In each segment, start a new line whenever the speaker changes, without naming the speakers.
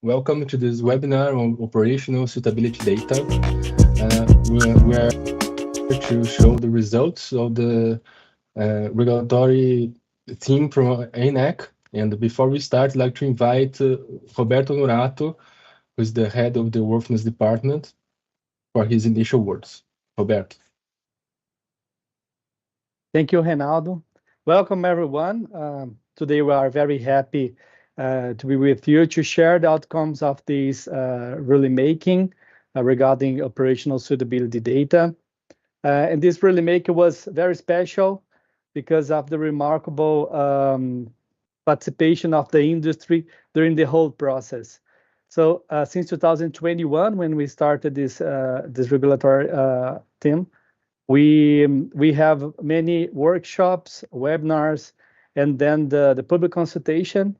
Welcome to this webinar on operational suitability data. We are here to show the results of the regulatory team from ANAC. And before we start, I'd like to invite Roberto Norato, who is the head of the Worthiness Department, for his initial words. Roberto.
Thank you, Reinaldo. Welcome, everyone. Today we are very happy to be with you to share the outcomes of this rulemaking regarding operational suitability data. And this rulemaking was very special because of the remarkable participation of the industry during the whole process. So since 2021, when we started this regulatory team, we have many workshops, webinars, and then the public consultation.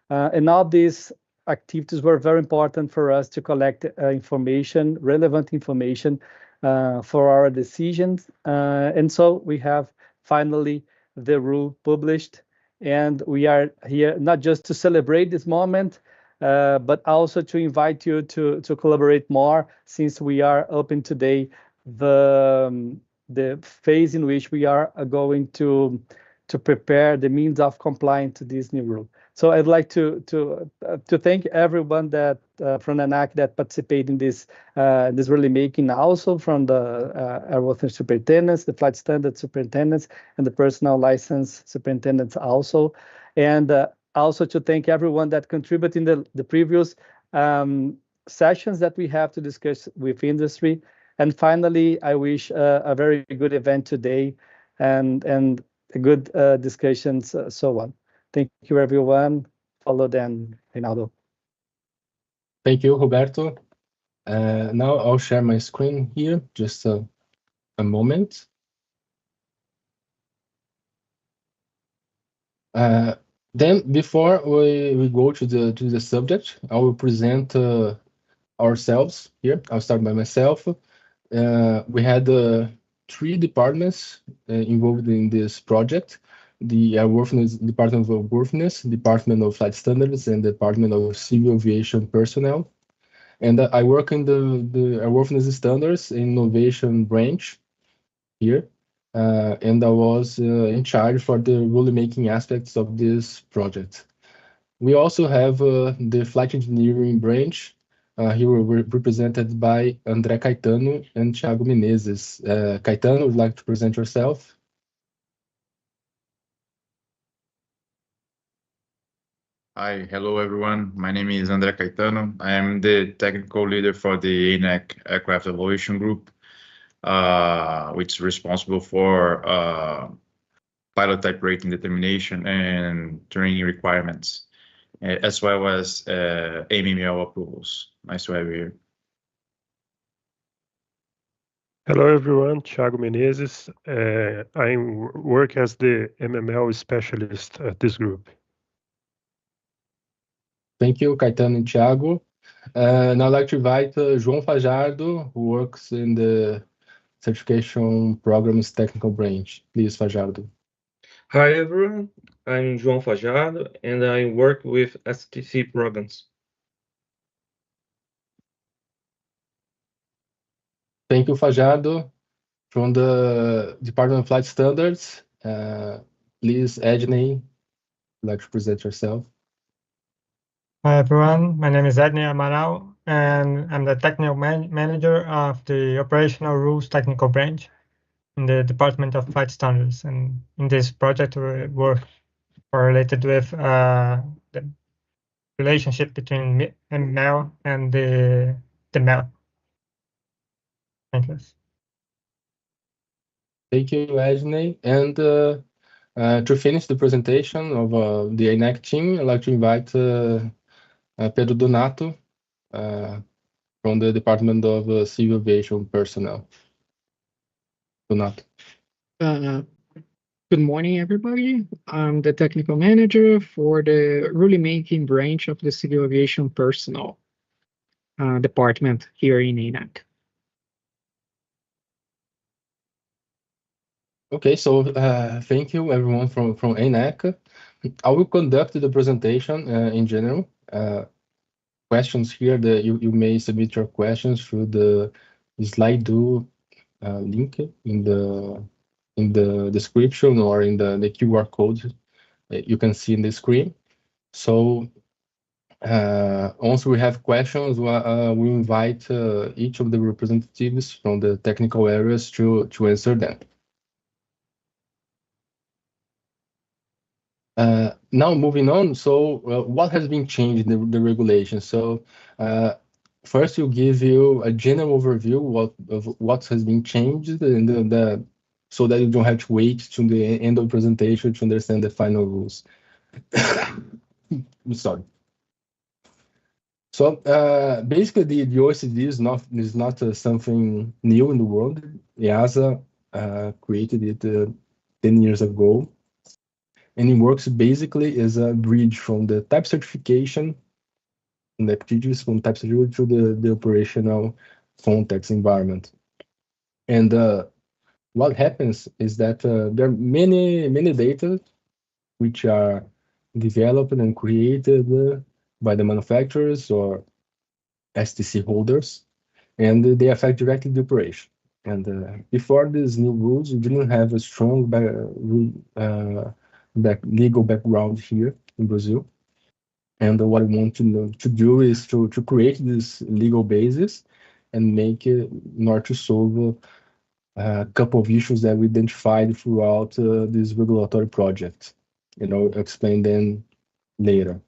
And all these activities were very important for us to collect information, relevant information for our decisions. And so we have finally the rule published. And we are here not just to celebrate this moment, but also to invite you to collaborate more, since we are open today the phase in which we are going to prepare the means of complying to this new rule. So I'd like to thank everyone that from ANAC that participated in this rulemaking, also from the airworthiness superintendents, the flight standard superintendents, and the personal license superintendents also, and also to thank everyone that contributed in the previous sessions that we have to discuss with industry. And finally, I wish a very good event today and good discussions, so on. Thank you, everyone. Follow then, Reinaldo.
Thank you, Roberto. Now I'll share my screen here, just a moment. Then, before we go to the subject, I will present ourselves here. I'll start by myself. We had 3 departments involved in this project: the Airworthiness Department of Airworthiness, Department of Flight Standards, and Department of Civil Aviation Personnel. And I work in the Airworthiness Standards Innovation branch here, and I was in charge for the rulemaking aspects of this project. We also have the Flight Engineering branch. Here we're represented by André Caetano and Thiago Menezes. Caetano, would you like to present yourself?
Hi, hello everyone. My name is André Caetano. I am the technical leader for the ANAC Aircraft Evaluation Group, which is responsible for pilot type rating determination and training requirements, as well as AMML approvals. Nice to have you here.
Hello everyone, Thiago Menezes. I work as the MML specialist at this group.
Thank you, Caetano and Thiago. Now I'd like to invite João Fajardo, who works in the Certification Programs Technical Branch. Please, Fajardo.
Hi everyone, I'm João Fajardo and I work with STC programs.
Thank you, Fajardo. From the Department of Flight Standards, please, Edney, would you like to present yourself?
Hi everyone, my name is Edney Amaral and I'm the technical manager of the Operational Rules Technical Branch in the Department of Flight Standards. And in this project, we work related with the relationship between ML and the MEL. Thank you.
Thank you, Edney. And to finish the presentation of the ANAC team, I'd like to invite Pedro Donato from the Department of Civil Aviation Personnel. Donato.
Good morning, everybody. I'm the technical manager for the rulemaking branch of the Civil Aviation Personnel department here in ANAC.
Okay, so thank you everyone from ANAC. I will conduct the presentation in general. questions here, that you may submit your questions through the Slido link in the description or in the QR code that you can see in the screen. So once we have questions, we invite each of the representatives from the technical areas to answer them. Now moving on, so what has been changed in the regulation? So first we'll give you a general overview of what has been changed and so that you don't have to wait to the end of the presentation to understand the final rules. I'm sorry. So basically, the OECD is not something new in the world. EASA created it 10 years ago, and it works basically as a bridge from the type certification and the activities from type certification to the operational context environment. And what happens is that there are many data which are developed and created by the manufacturers or STC holders, and they affect directly the operation. And before these new rules, we didn't have a strong legal background here in Brazil. And what we want to do is to create this legal basis and make it in order to solve a couple of issues that we identified throughout this regulatory project. I'll explain them later.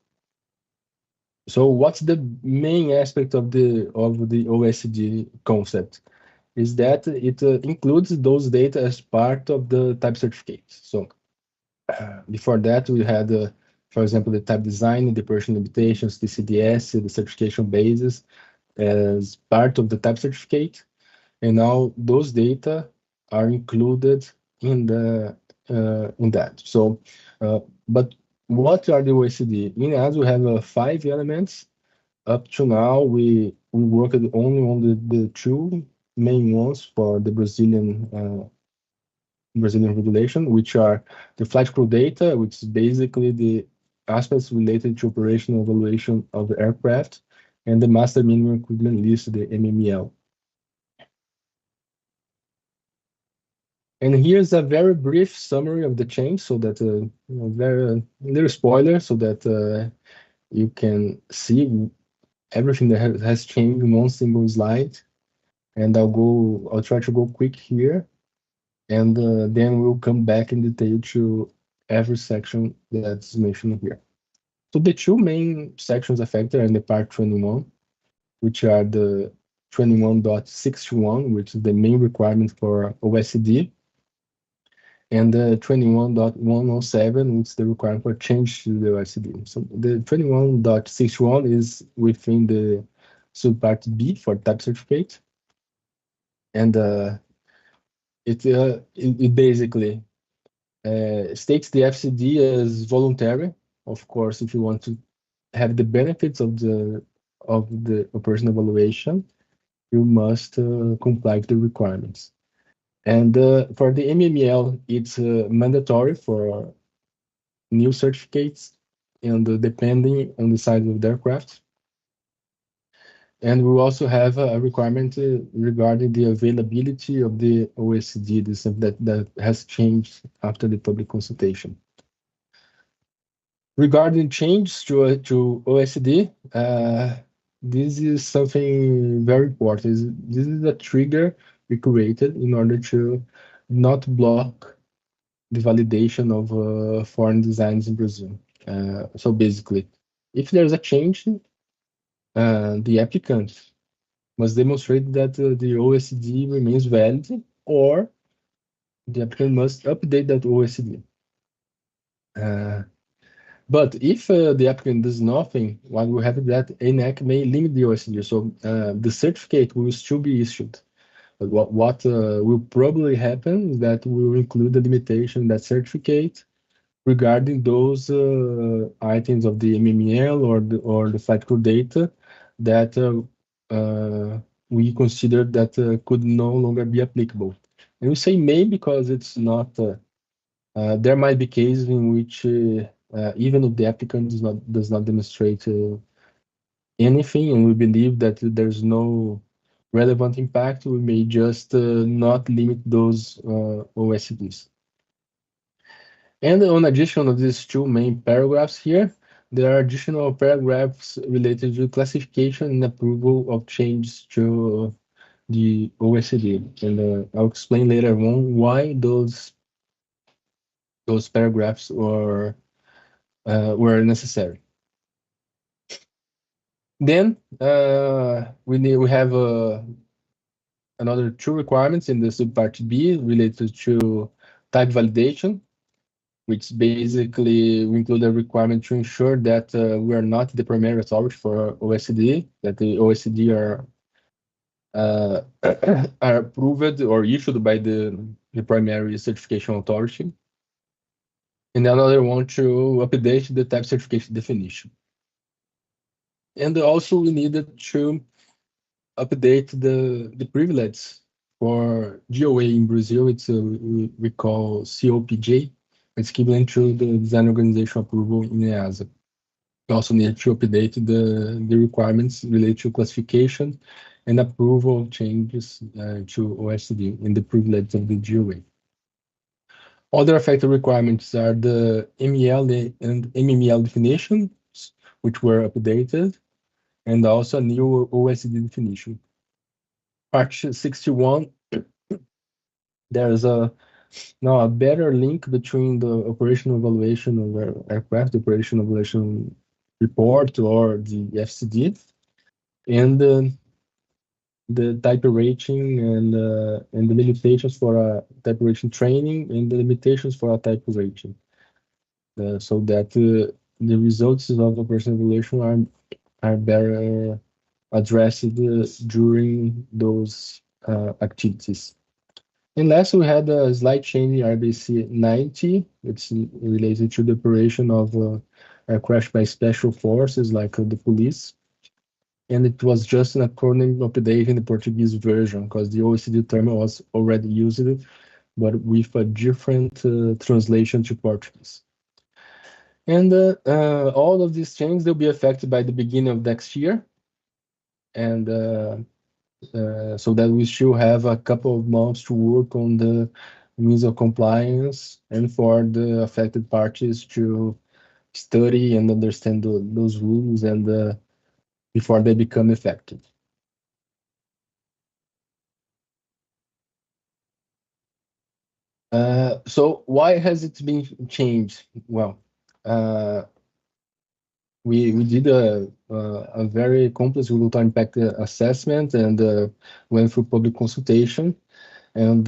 So what's the main aspect of the OECD concept? Is that it includes those data as part of the type certificate. So before that, we had, for example, the type design, the operation limitations, the CDS, the certification basis as part of the type certificate. And now those data are included in that. So, but what are the OECD? In EASA, we have 5 elements. Up to now, we worked only on the 2 main ones for the Brazilian regulation, which are the flight crew data, which is basically the aspects related to operational evaluation of the aircraft, and the master minimum equipment list, the MMEL. And here's a very brief summary of the change, so that very little spoiler, so that you can see everything that has changed in one single slide. And I'll try to go quick here, and then we'll come back in detail to every section that's mentioned here. So the 2 main sections affected are in the part 21, which are the 21.61, which is the main requirement for OECD, and the 21.107, which is the requirement for change to the OECD. So the 21.61 is within the subpart B for type certificate, and it basically states the FCD as voluntary. Of course, if you want to have the benefits of the operational evaluation, you must comply with the requirements. And for the MMEL, it's mandatory for new certificates, and depending on the size of the aircraft. And we also have a requirement regarding the availability of the OECD, this that has changed after the public consultation. Regarding change to OECD, this is something very important. This is a trigger we created in order to not block the validation of foreign designs in Brazil. So basically, if there's a change, the applicant must demonstrate that the OECD remains valid, or the applicant must update that OECD. But if the applicant does nothing, what will happen is that ANAC may limit the OECD. So the certificate will still be issued. But what will probably happen is that we will include the limitation in that certificate regarding those items of the MMEL or the flight crew data that we consider that could no longer be applicable. And we say may because it's not. There might be cases in which even if the applicant does not demonstrate anything and we believe that there's no relevant impact, we may just not limit those OSDs. And in addition to these two main paragraphs here, there are additional paragraphs related to classification and approval of changes to the OSD. And I'll explain later on why those paragraphs were necessary. Then we have another two requirements in the subpart B related to type validation, which basically we include a requirement to ensure that we are not the primary authority for OSD, that the OSD are approved or issued by the primary certification authority. And another one to update the type certification definition. And also we needed to update the privilege for GOA in Brazil. It's we call COPJ. It's equivalent to the design organization approval in EASA. We also need to update the requirements related to classification and approval of changes to OSD in the privilege of the GOA. Other affected requirements are the MEL and MML definitions, which were updated, and also a new OSD definition. Part 61, there's now a better link between the operational evaluation of aircraft, the operational evaluation report or the FCD, and the type rating and the limitations for a type rating training and the limitations for a type rating, so that the results of operational evaluation are better addressed during those activities. And last, we had a slight change in RBC 90. It's related to the operation of aircraft by special forces like the police. And it was just an acronym update in the Portuguese version because the OECD term was already used, but with a different translation to Portuguese. And all of these changes will be affected by the beginning of next year. And so that we still have a couple of months to work on the means of compliance and for the affected parties to study and understand those rules and before they become effective. So why has it been changed? Well, we did a very complex regulatory impact assessment and went through public consultation, and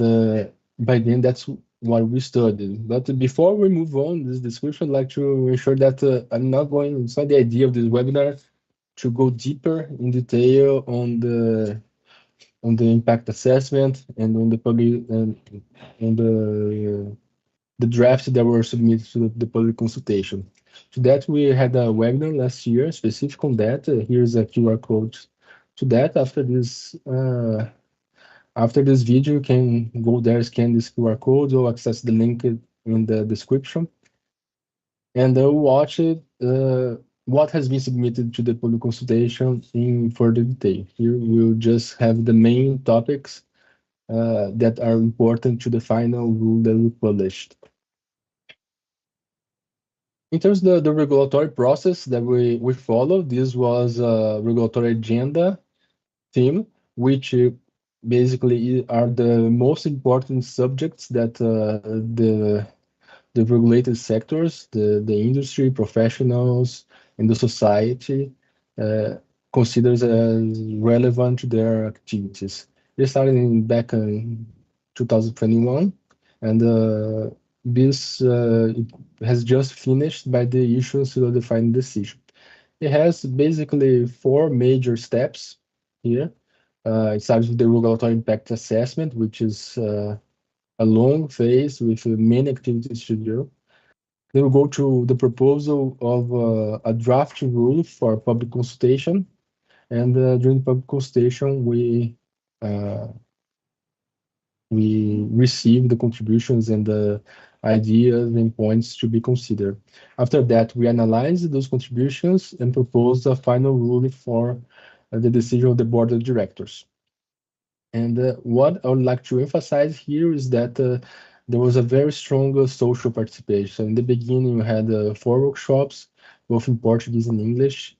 by then that's what we studied. But before we move on this description, I'd like to ensure that I'm not going. It's not the idea of this webinar to go deeper in detail on the impact assessment and on the public and on the drafts that were submitted to the public consultation. To that, we had a webinar last year specific on that. Here's a QR code to that. After this video, you can go there, scan this QR code, or access the link in the description, and watch it. What has been submitted to the public consultation in further detail. Here we'll just have the main topics that are important to the final rule that we published. In terms of the regulatory process that we followed, this was a regulatory agenda theme, which basically are the most important subjects that the regulated sectors, the industry, professionals, and the society considers as relevant to their activities. They started back in 2021, and this has just finished by the issuance of the final decision. It has basically 4 major steps here. It starts with the regulatory impact assessment, which is a long phase with many activities to do. Then we go to the proposal of a draft rule for public consultation, and during public consultation, we receive the contributions and ideas and points to be considered. After that, we analyze those contributions and propose a final ruling for the decision of the board of directors. And what I would like to emphasize here is that there was a very strong social participation. In the beginning, we had 4 workshops, both in Portuguese and English.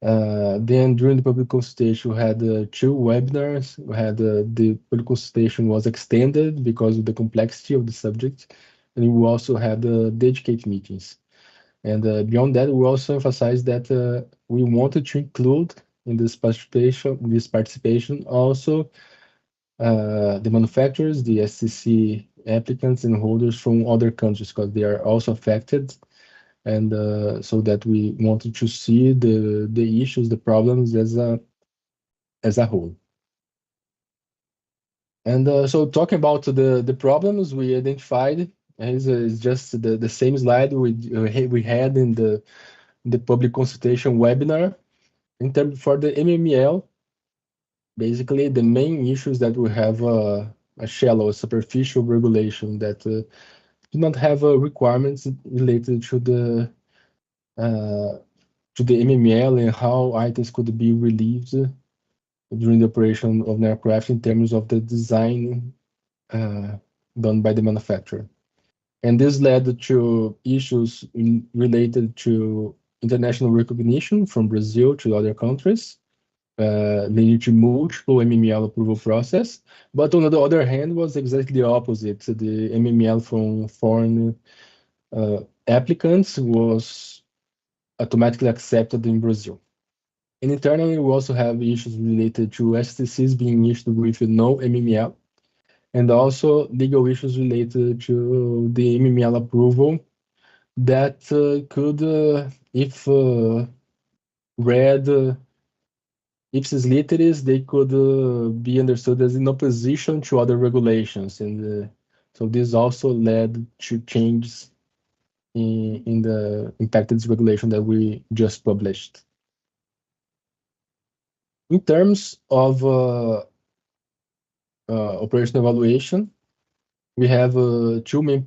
Then during the public consultation, we had 2 webinars. We had the public consultation was extended because of the complexity of the subject, and we also had dedicated meetings. And beyond that, we also emphasized that we wanted to include in this participation also the manufacturers, the STC applicants and holders from other countries, because they are also affected. And so that we wanted to see the issues, the problems as a whole. And so talking about the problems we identified is just the same slide we had in the public consultation webinar. In terms for the MML, basically the main issues that we have a shallow, superficial regulation that do not have requirements related to the MML and how items could be relieved during the operation of an aircraft in terms of the design done by the manufacturer. And this led to issues related to international recognition from Brazil to other countries, leading to multiple MML approval process. But on the other hand, was exactly the opposite. The MML from foreign applicants was automatically accepted in Brazil. And internally, we also have issues related to STCs being issued with no MML, and also legal issues related to the MML approval that could, if read ipsis literis, they could be understood as in opposition to other regulations. And so this also led to changes in the impacted regulation that we just published. In terms of operational evaluation, we have 2 main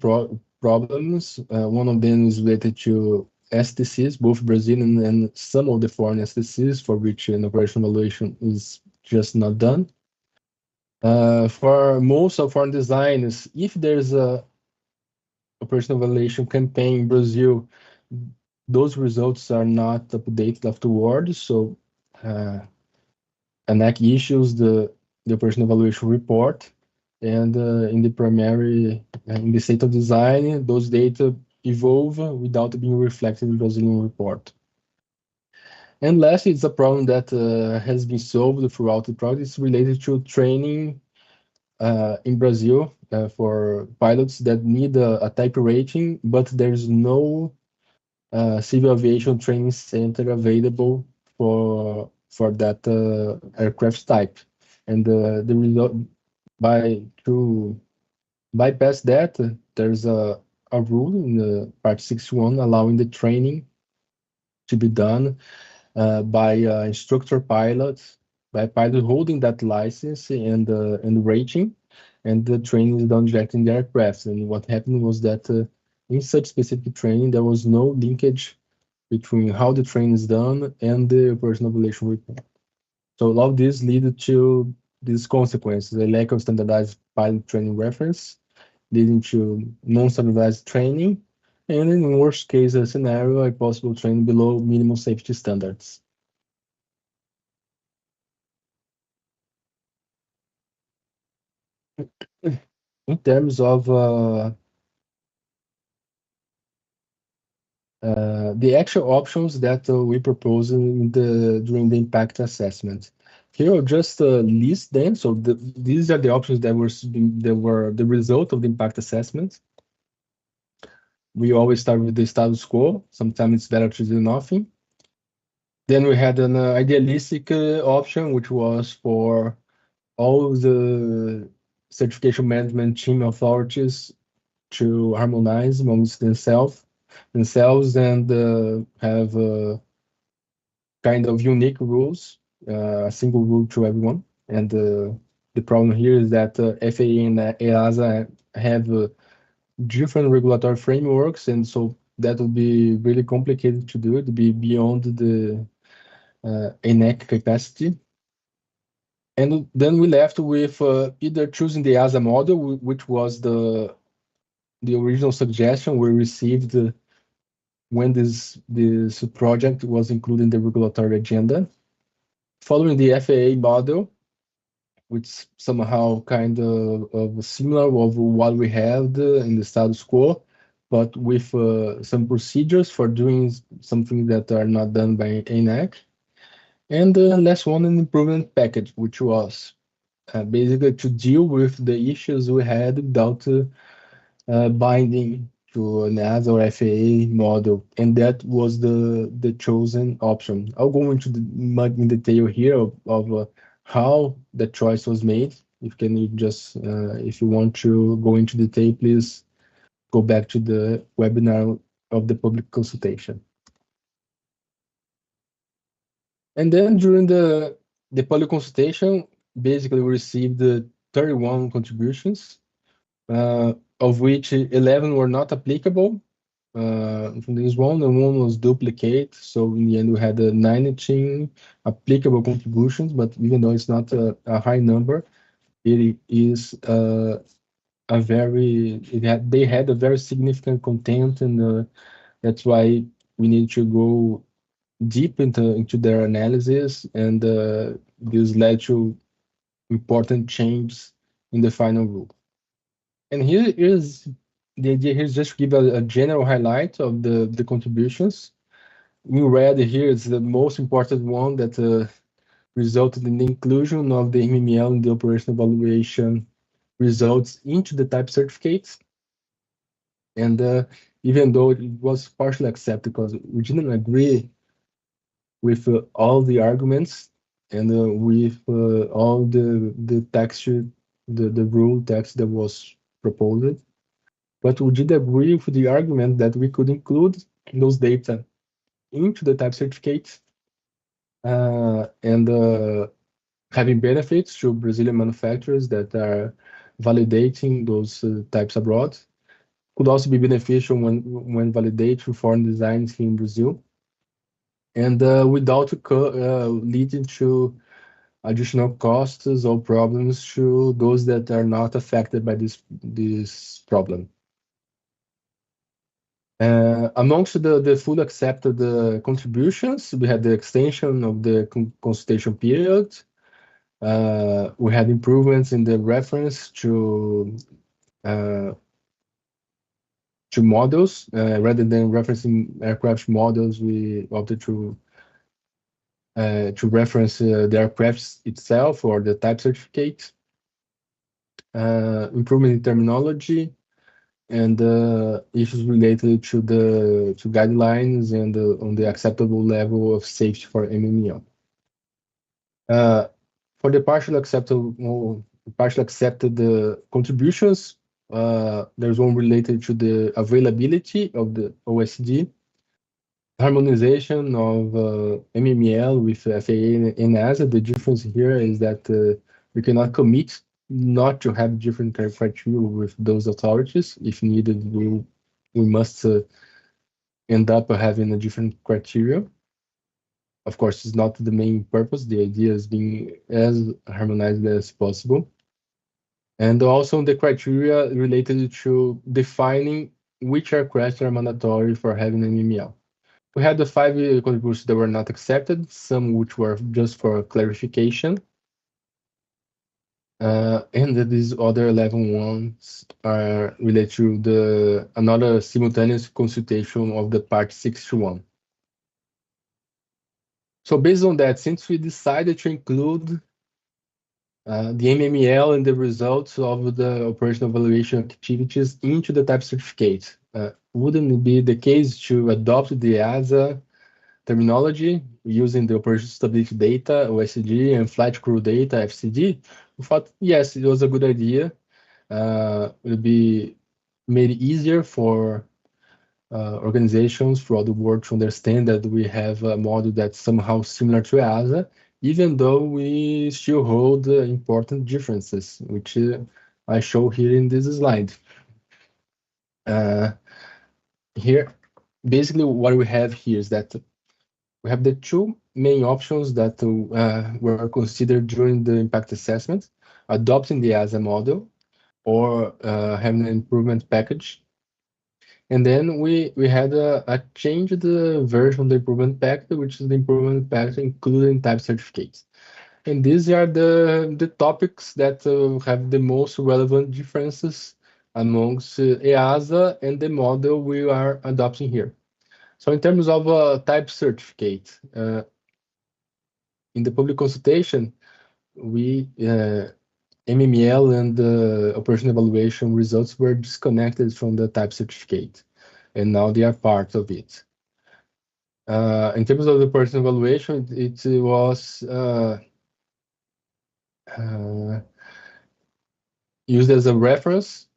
problems. One of them is related to STCs, both Brazilian and some of the foreign STCs, for which an operational evaluation is just not done. For most of foreign designers, if there's a operational evaluation campaign in Brazil, those results are not updated afterwards. So ANAC issues the operational evaluation report, and in the primary, in the state of design, those data evolve without being reflected in the Brazilian report. And lastly, it's a problem that has been solved throughout the project. It's related to training in Brazil for pilots that need a type rating, but there's no civil aviation training center available for that aircraft type. And the result, to bypass that, there's a rule in the part 61 allowing the training to be done by instructor pilots, by a pilot holding that license and rating, and the training is done directly in the aircraft. And what happened was that in such specific training, there was no linkage between how the training is done and the operational evaluation report. So all of this led to these consequences: a lack of standardized pilot training reference, leading to non-standardized training, and in worst case scenario, a possible training below minimum safety standards. In terms of the actual options that we propose during the impact assessment. Here I'll just list them. So these are the options that were the result of the impact assessment. We always start with the status quo. Sometimes it's better to do nothing. Then we had an idealistic option, which was for all the certification management team authorities to harmonize amongst themselves and have kind of unique rules, a single rule to everyone. And the problem here is that FAA and EASA have different regulatory frameworks, and so that would be really complicated to do. It would be beyond the ENAC capacity. And then we left with either choosing the EASA model, which was the original suggestion we received when this project was included in the regulatory agenda, following the FAA model, which somehow kind of similar of what we had in the status quo, but with some procedures for doing something that are not done by ENAC. And the last one, an improvement package, which was basically to deal with the issues we had without binding to an EASA or FAA model, and that was the chosen option. I'll go into much in detail here of how the choice was made. If you want to go into detail, please go back to the webinar of the public consultation. And then during the public consultation, basically we received 31 contributions, of which 11 were not applicable from this one, and one was duplicate. So in the end, we had 19 applicable contributions, but even though it's not a high number, it is they had a very significant content, and that's why we need to go deep into their analysis, and this led to important changes in the final rule. And here is the idea. Here is just to give a general highlight of the contributions. In red here is the most important one that resulted in the inclusion of the MML in the operational evaluation results into the type certificates. And even though it was partially accepted because we didn't agree with all the arguments and with all the texture, the rule text that was proposed, but we did agree with the argument that we could include those data into the type certificates and having benefits to Brazilian manufacturers that are validating those types abroad. Could also be beneficial when validating foreign designs here in Brazil, and without leading to additional costs or problems to those that are not affected by this problem. Amongst the fully accepted contributions, we had the extension of the consultation period. We had improvements in the reference to models. Rather than referencing aircraft models, we opted to reference the aircraft itself or the type certificate. Improvement in terminology and issues related to guidelines and on the acceptable level of safety for MML. For the partially accepted contributions, there's one related to the availability of the OSD, harmonization of MML with FAA and EASA. The difference here is that we cannot commit not to have different criteria with those authorities. If needed, we must end up having a different criteria. Of course, it's not the main purpose. The idea is being as harmonized as possible. And also the criteria related to defining which aircraft are mandatory for having an MML. We had the 5 contributions that were not accepted, some which were just for clarification. And these other 11 ones are related to another simultaneous consultation of the Part 61. So based on that, since we decided to include the MML and the results of the operational evaluation activities into the type certificate, wouldn't it be the case to adopt the EASA terminology using the operational stability data, OSD, and flight crew data, FCD? We thought, yes, it was a good idea. It would be made easier for organizations throughout the world to understand that we have a model that's somehow similar to EASA, even though we still hold important differences, which I show here in this slide. Here, basically what we have here is that we have the two main options that were considered during the impact assessment: adopting the EASA model or having an improvement package. And then we had a changed version of the improvement package, which is the improvement package including type certificates. And these are the topics that have the most relevant differences amongst EASA and the model we are adopting here. So in terms of type certificate, in the public consultation, we MML and the operation evaluation results were disconnected from the type certificate, and now they are part of it. In terms of the operation evaluation, it was used as a reference,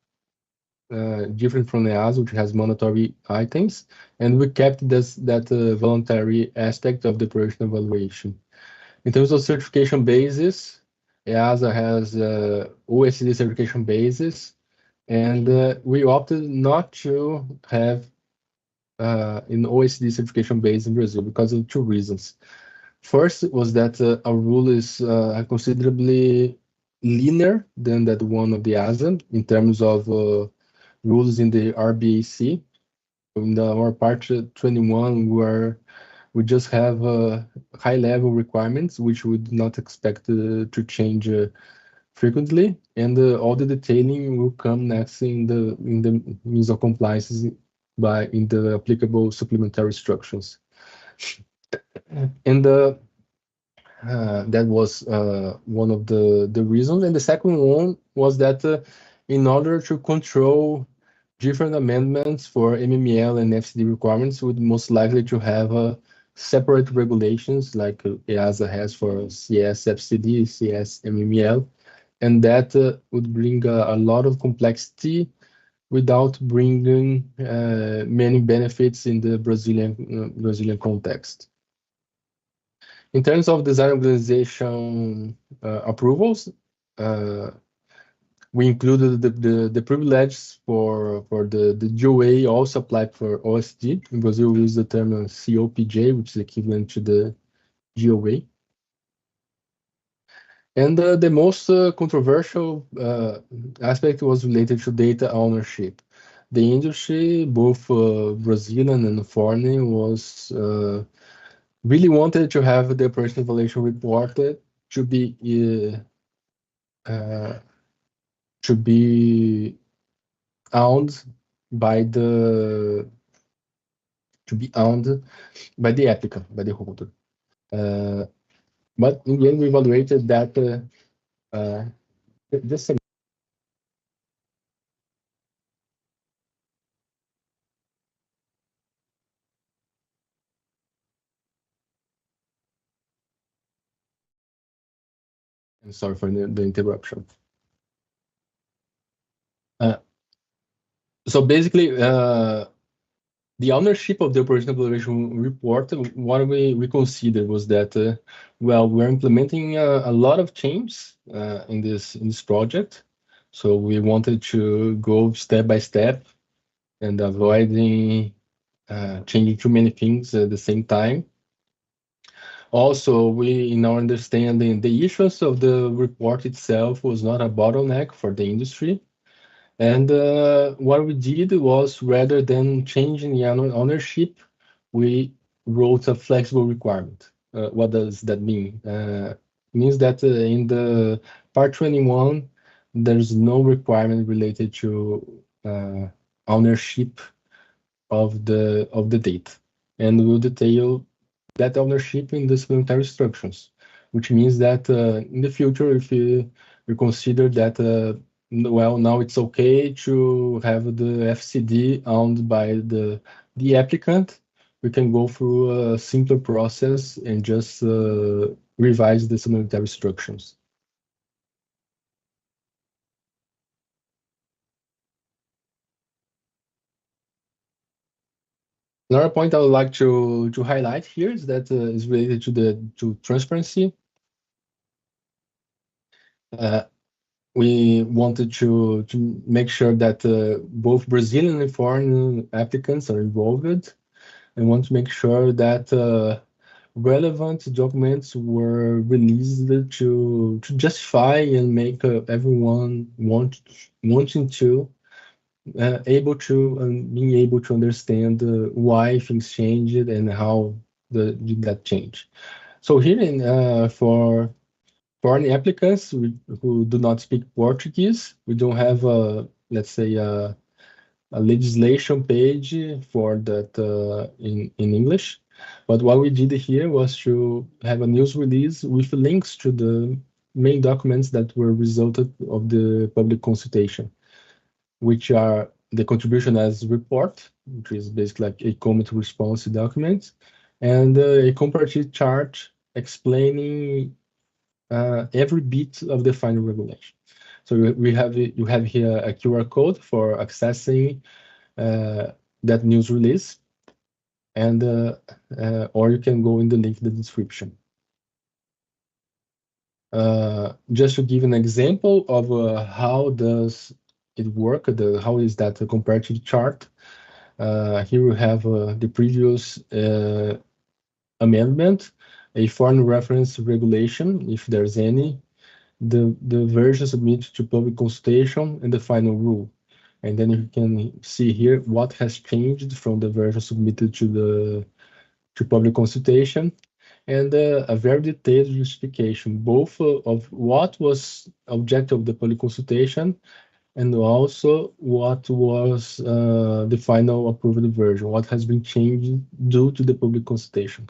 different from the EASA, which has mandatory items, and we kept that voluntary aspect of the operation evaluation. In terms of certification basis, EASA has OECD certification basis, and we opted not to have an OECD certification base in Brazil because of two reasons. First was that our rule is considerably linear than that one of the EASA in terms of rules in the RBAC. In our part 21, where we just have high-level requirements, which we would not expect to change frequently, and all the detailing will come next in the means of compliance in the applicable supplementary instructions. And that was one of the reasons. And the second one was that in order to control different amendments for MML and FCD requirements, would most likely to have separate regulations like EASA has for CS FCD, CS MML, and that would bring a lot of complexity without bringing many benefits in the Brazilian context. In terms of design organization approvals, we included the privileges for the GOA also applied for OSD. In Brazil, we use the term COPJ, which is equivalent to the GOA. And the most controversial aspect was related to data ownership. The industry, both Brazilian and foreign, was really wanted to have the operation evaluation report to be owned by the applicant, by the holder. But in the end, we evaluated that just I'm sorry for the interruption. So basically, the ownership of the operational evaluation report, what we considered was that, well, we're implementing a lot of changes in this project. So we wanted to go step by step and avoiding changing too many things at the same time. Also, in our understanding, the issuance of the report itself was not a bottleneck for the industry. And what we did was, rather than changing the ownership, we wrote a flexible requirement. What does that mean? It means that in the part 21, there's no requirement related to ownership of the data. And we'll detail that ownership in the supplementary instructions, which means that in the future, if we consider that well, now it's okay to have the FCD owned by the applicant, we can go through a simpler process and just revise the supplementary instructions. Another point I would like to highlight here is that is related to transparency. we wanted to make sure that both Brazilian and foreign applicants are involved, and want to make sure that relevant documents were released to justify and make everyone wanting to able to and being able to understand why things changed and how did that change. So here in for foreign applicants who do not speak Portuguese, we don't have a, let's say, a legislation page for that in English. But what we did here was to have a news release with links to the main documents that were resulted of the public consultation, which are the contribution as report, which is basically like a comment response document, and a comparative chart explaining every bit of the final regulation. So you have here a QR code for accessing that news release, and or you can go in the link in the description. Just to give an example of how does it work, how is that a comparative chart? Here we have the previous amendment, a foreign reference regulation, if there's any, the version submitted to public consultation, and the final rule. And then you can see here what has changed from the version submitted to public consultation, and a very detailed justification, both of what was objective of the public consultation and also what was the final approved version, what has been changed due to the public consultation.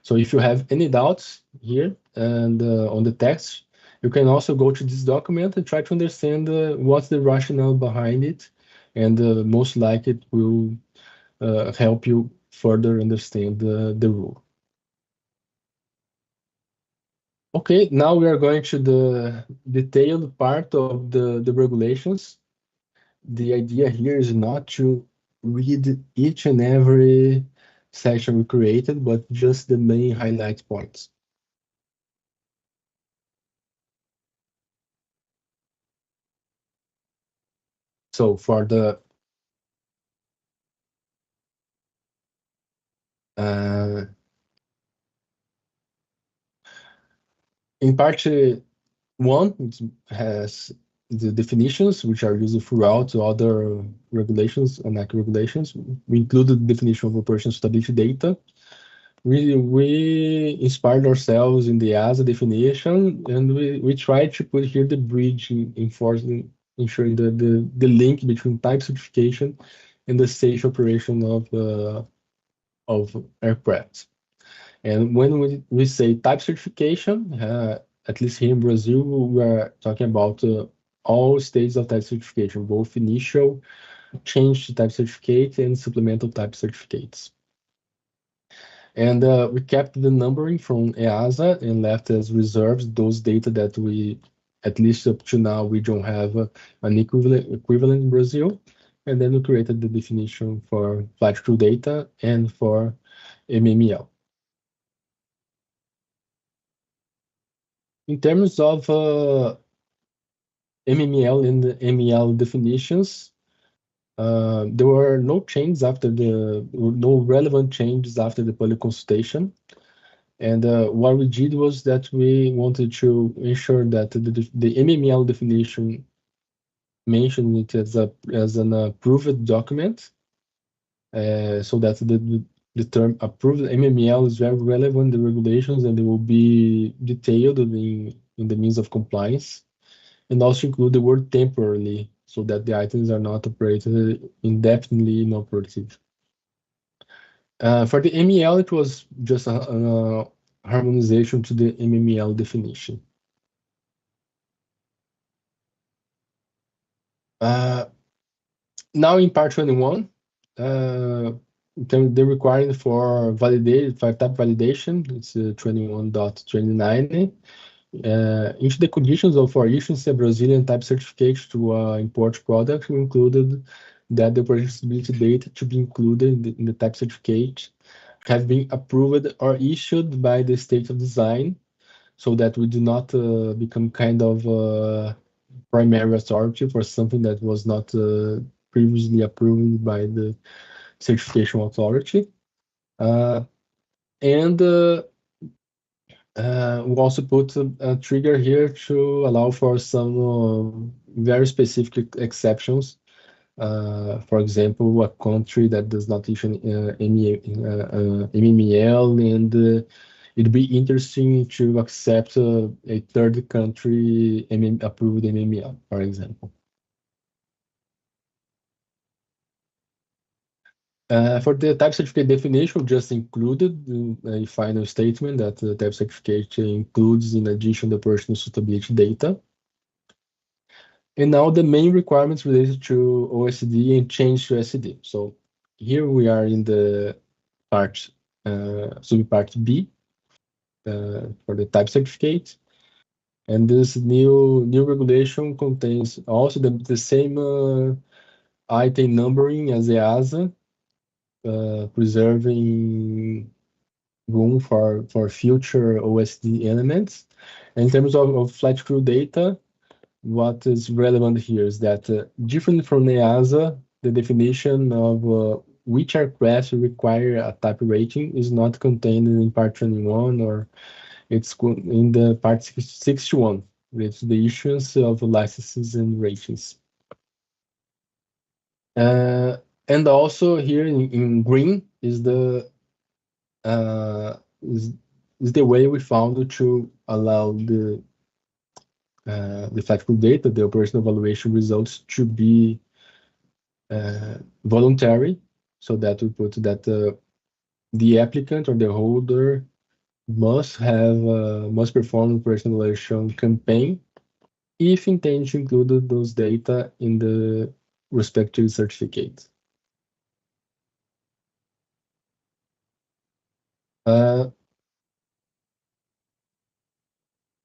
So if you have any doubts here and on the text, you can also go to this document and try to understand what's the rationale behind it, and most likely it will help you further understand the rule. Okay, now we are going to the detailed part of the regulations. The idea here is not to read each and every section we created, but just the main highlight points. So for the in part 1, it has the definitions, which are used throughout other regulations, ANAC regulations. We included the definition of operation stability data. We inspired ourselves in the EASA definition, and we tried to put here the bridge in enforcing, ensuring the link between type certification and the safe operation of aircraft. And when we say type certification, at least here in Brazil, we are talking about all stages of type certification, both initial, change to type certificate, and supplemental type certificates. And we kept the numbering from EASA and left as reserves those data that we, at least up to now, we don't have an equivalent in Brazil. And then we created the definition for flight crew data and for MML. In terms of MML and the MEL definitions, there were no changes after no relevant changes after the public consultation. And what we did was that we wanted to ensure that the MML definition mentioned it as an approved document, so that the term approved MML is very relevant in the regulations, and they will be detailed in the means of compliance, and also include the word temporarily, so that the items are not operated indefinitely inoperative. For the MEL, it was just a harmonization to the MML definition. Now in part 21, the requirement for type validation, it's 21.29. Into the conditions for issuing a Brazilian type certificate to import product, we included that the operation stability data to be included in the type certificate have been approved or issued by the state of design, so that we do not become kind of primary authority for something that was not previously approved by the certification authority. And we also put a trigger here to allow for some very specific exceptions. For example, a country that does not issue MML, and it'd be interesting to accept a third country approved MML, for example. For the type certificate definition, we just included a final statement that the type certificate includes, in addition, the personal suitability data. And now the main requirements related to OSD and change to SD. So here we are in the part, subpart B, for the type certificate. And this new regulation contains also the same item numbering as the EASA, preserving room for future OSD elements. And in terms of flight crew data, what is relevant here is that different from the EASA, the definition of which aircraft require a type rating is not contained in part 21, or it's in the part 61, with the issuance of licenses and ratings. And also here in green is the way we found to allow the flight crew data, the operational evaluation results, to be voluntary, so that we put that the applicant or the holder must perform an operational evaluation campaign if intended to include those data in the respective certificate.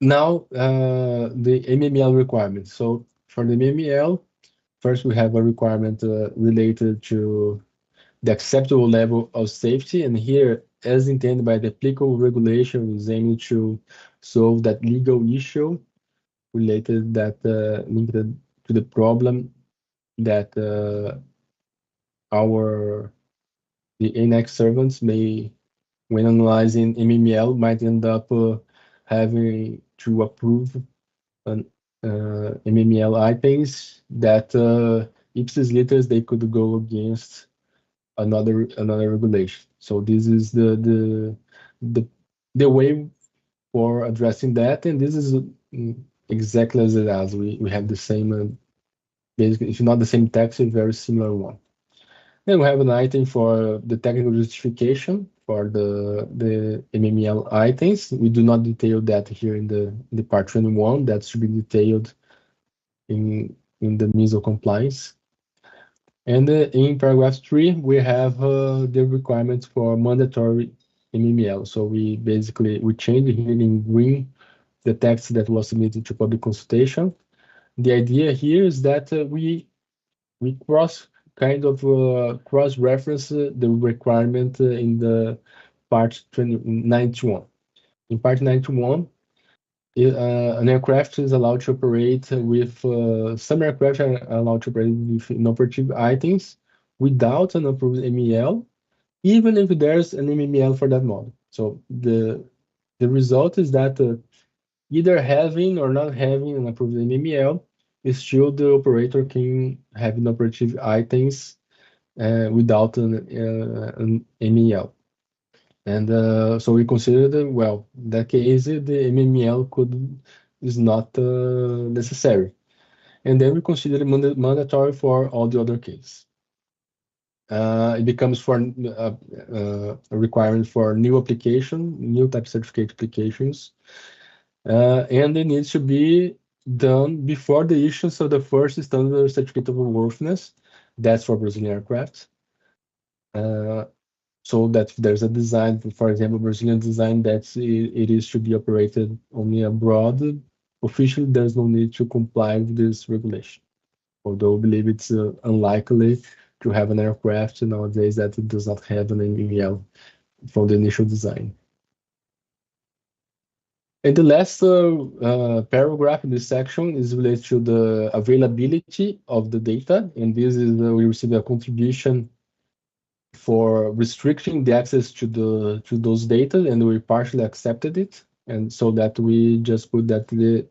Now, the MML requirements. So for the MML, first we have a requirement related to the acceptable level of safety. And here, as intended by the applicable regulation, is aiming to solve that legal issue related linked to the problem that the ANAC servants may, when analyzing MML, might end up having to approve an MML items that ipsis litteris they could go against another regulation. So this is the way for addressing that, and this is exactly as it is. We have the same, basically, if not the same text, a very similar one. Then we have an item for the technical justification for the MML items. We do not detail that here in the part 21. That should be detailed in the MISO compliance. And in paragraph 3, we have the requirements for mandatory MML. So we changed here in green the text that was submitted to public consultation. The idea here is that we cross-reference the requirement in the part 91. In part 91, an aircraft is allowed to operate with, some aircraft are allowed to operate with inoperative items without an approved MEL, even if there's an MEL for that model. So the result is that either having or not having an approved MEL, is still the operator can have inoperative items without an MEL. And so we consider that, well, in that case, the MML is not necessary. And then we consider it mandatory for all the other cases. It becomes for a requirement for new type certificate applications. And it needs to be done before the issuance of the first standard certificate of worthiness. That's for Brazilian aircraft. So that if there's a design, for example, Brazilian design, that it is to be operated only abroad, officially there's no need to comply with this regulation. Although I believe it's unlikely to have an aircraft nowadays that it does not have an MEL from the initial design. And the last paragraph in this section is related to the availability of the data, and this is we receive a contribution for restricting the access to those data, and we partially accepted it, and so that we just put that the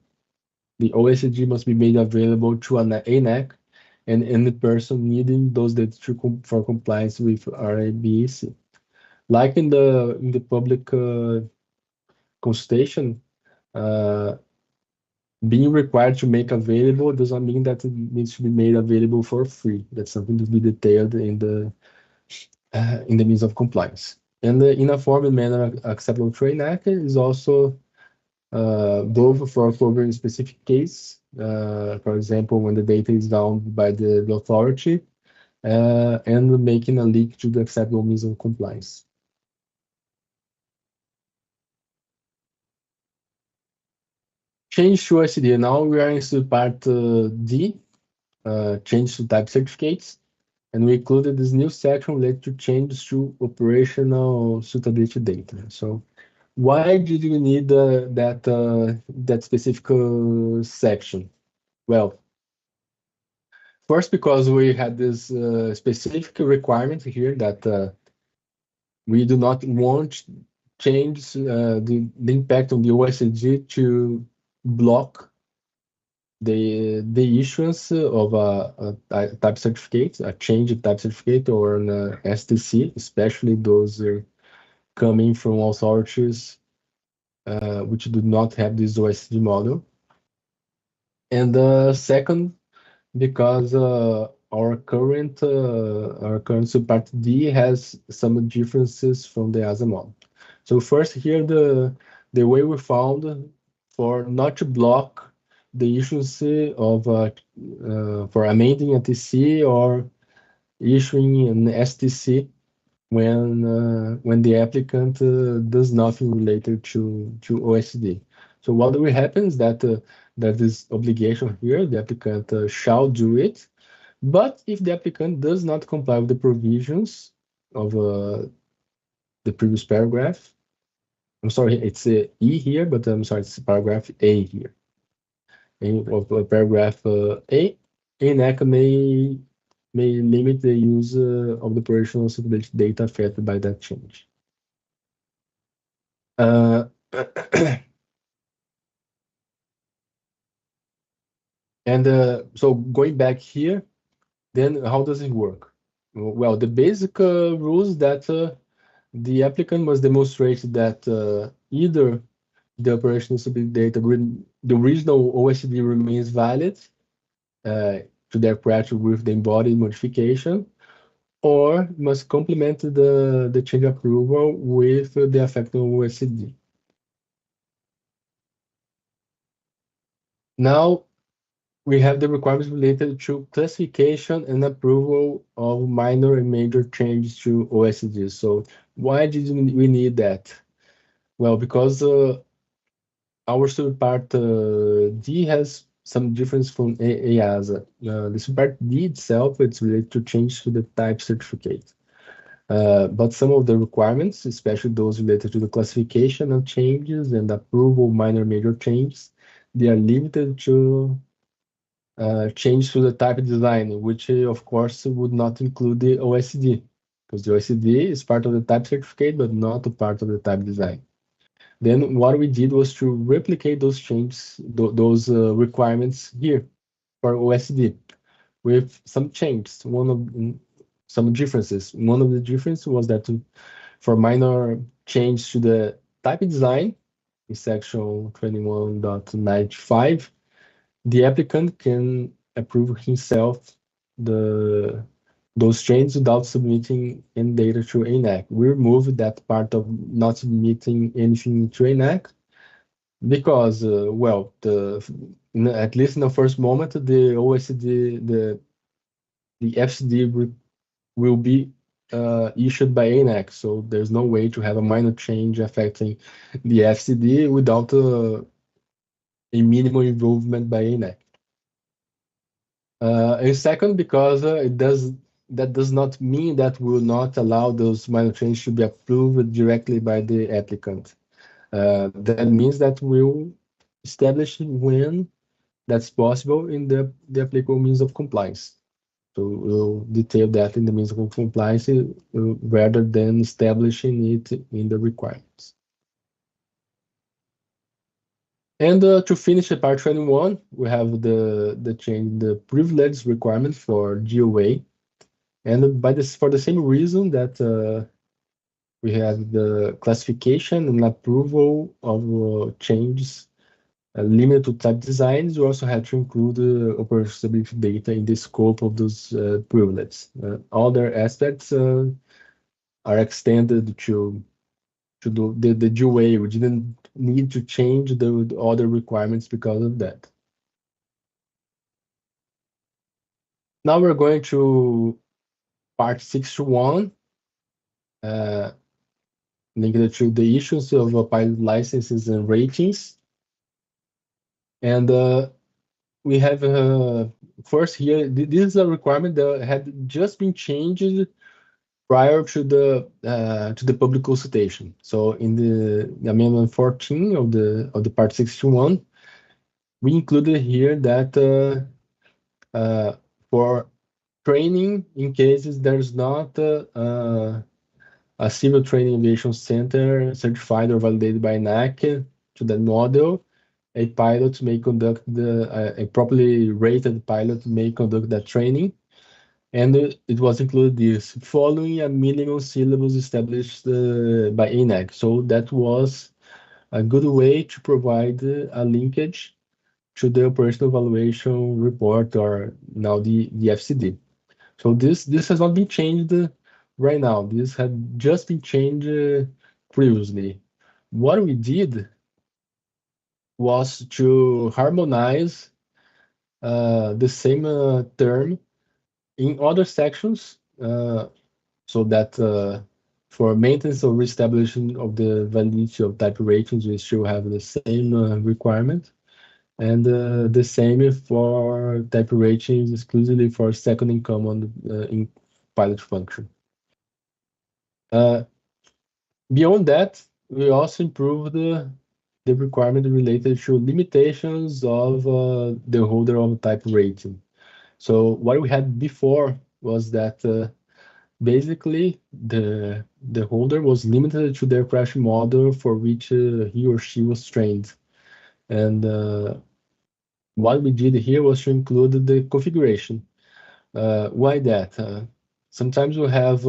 OSD must be made available to an ANAC and any person needing those data for compliance with RABAC. Like in the public consultation, being required to make available does not mean that it needs to be made available for free. That's something to be detailed in the means of compliance. And in a form and manner acceptable to ANAC is also both for covering specific case, for example, when the data is down by the authority, and making a leak to the acceptable means of compliance. Change to OSD. Now we are in part D, change to type certificates, and we included this new section related to changes to operational suitability data. So why did you need that specific section? Well, first, because we had this specific requirement here that we do not want change the impact on the OSD to block the issuance of a type certificate, a change of type certificate, or an STC, especially those coming from authorities which do not have this OSD model. And second, because our current subpart D has some differences from the ASA model. So first here, the way we found for not to block the issuance of for amending a TC or issuing an STC when the applicant does nothing related to OSD. So what will happen is that this obligation here, the applicant shall do it, but if the applicant does not comply with the provisions of the previous paragraph, I'm sorry, it's E here, but I'm sorry, it's paragraph A here. Of paragraph A, ANAC may limit the use of the operational suitability data affected by that change. And so going back here, then how does it work? Well, the basic rules that the applicant must demonstrate that either the operational suitability data, the original OSD remains valid to their practice with the embodied modification, or must complement the change approval with the affected OSD. Now, we have the requirements related to classification and approval of minor and major changes to OSD. So why did we need that? Well, because our subpart D has some difference from EASA. The subpart D itself, it's related to change to the type certificate. But some of the requirements, especially those related to the classification of changes and approval minor major changes, they are limited to change to the type design, which of course would not include the OSD, because the OSD is part of the type certificate, but not a part of the type design. Then what we did was to replicate those changes, those requirements here for OSD with some changes. Some differences. One of the differences was that for minor change to the type design in section 21.95, the applicant can approve himself those changes without submitting any data to ANAC. We removed that part of not submitting anything to ANAC because, well, at least in the first moment, the OSD, the FCD will be issued by ANAC. So there's no way to have a minor change affecting the FCD without a minimal involvement by ANAC. And second, because that does not mean that we will not allow those minor changes to be approved directly by the applicant. That means that we'll establish when that's possible in the applicable means of compliance. So we'll detail that in the means of compliance rather than establishing it in the requirements. And to finish the part 21, we have the change the privilege requirement for GOA, and for the same reason that we have the classification and approval of changes limited to type designs. We also had to include operability data in the scope of those privileges. Other aspects are extended to the GUA. We didn't need to change the other requirements because of that. Now we're going to part 61, linked to the issues of pilot licenses and ratings. And we have first here, this is a requirement that had just been changed prior to the public consultation. So in the amendment 14 of the part 61, we included here that for training in cases there's not a civil training aviation center certified or validated by ANAC to that model, a pilot may conduct a properly rated pilot may conduct that training. And it was included this following a minimum syllabus established by ANAC. So that was a good way to provide a linkage to the operational evaluation report, or now the FCD. So this has not been changed right now. This had just been changed previously. What we did was to harmonize the same term in other sections, so that for maintenance or reestablishment of the validity of type ratings, we still have the same requirement, and the same for type ratings exclusively for second in command in pilot function. Beyond that, we also improved the requirement related to limitations of the holder of type rating. So what we had before was that basically the holder was limited to the aircraft model for which he or she was trained. And what we did here was to include the configuration. Why that? Sometimes we have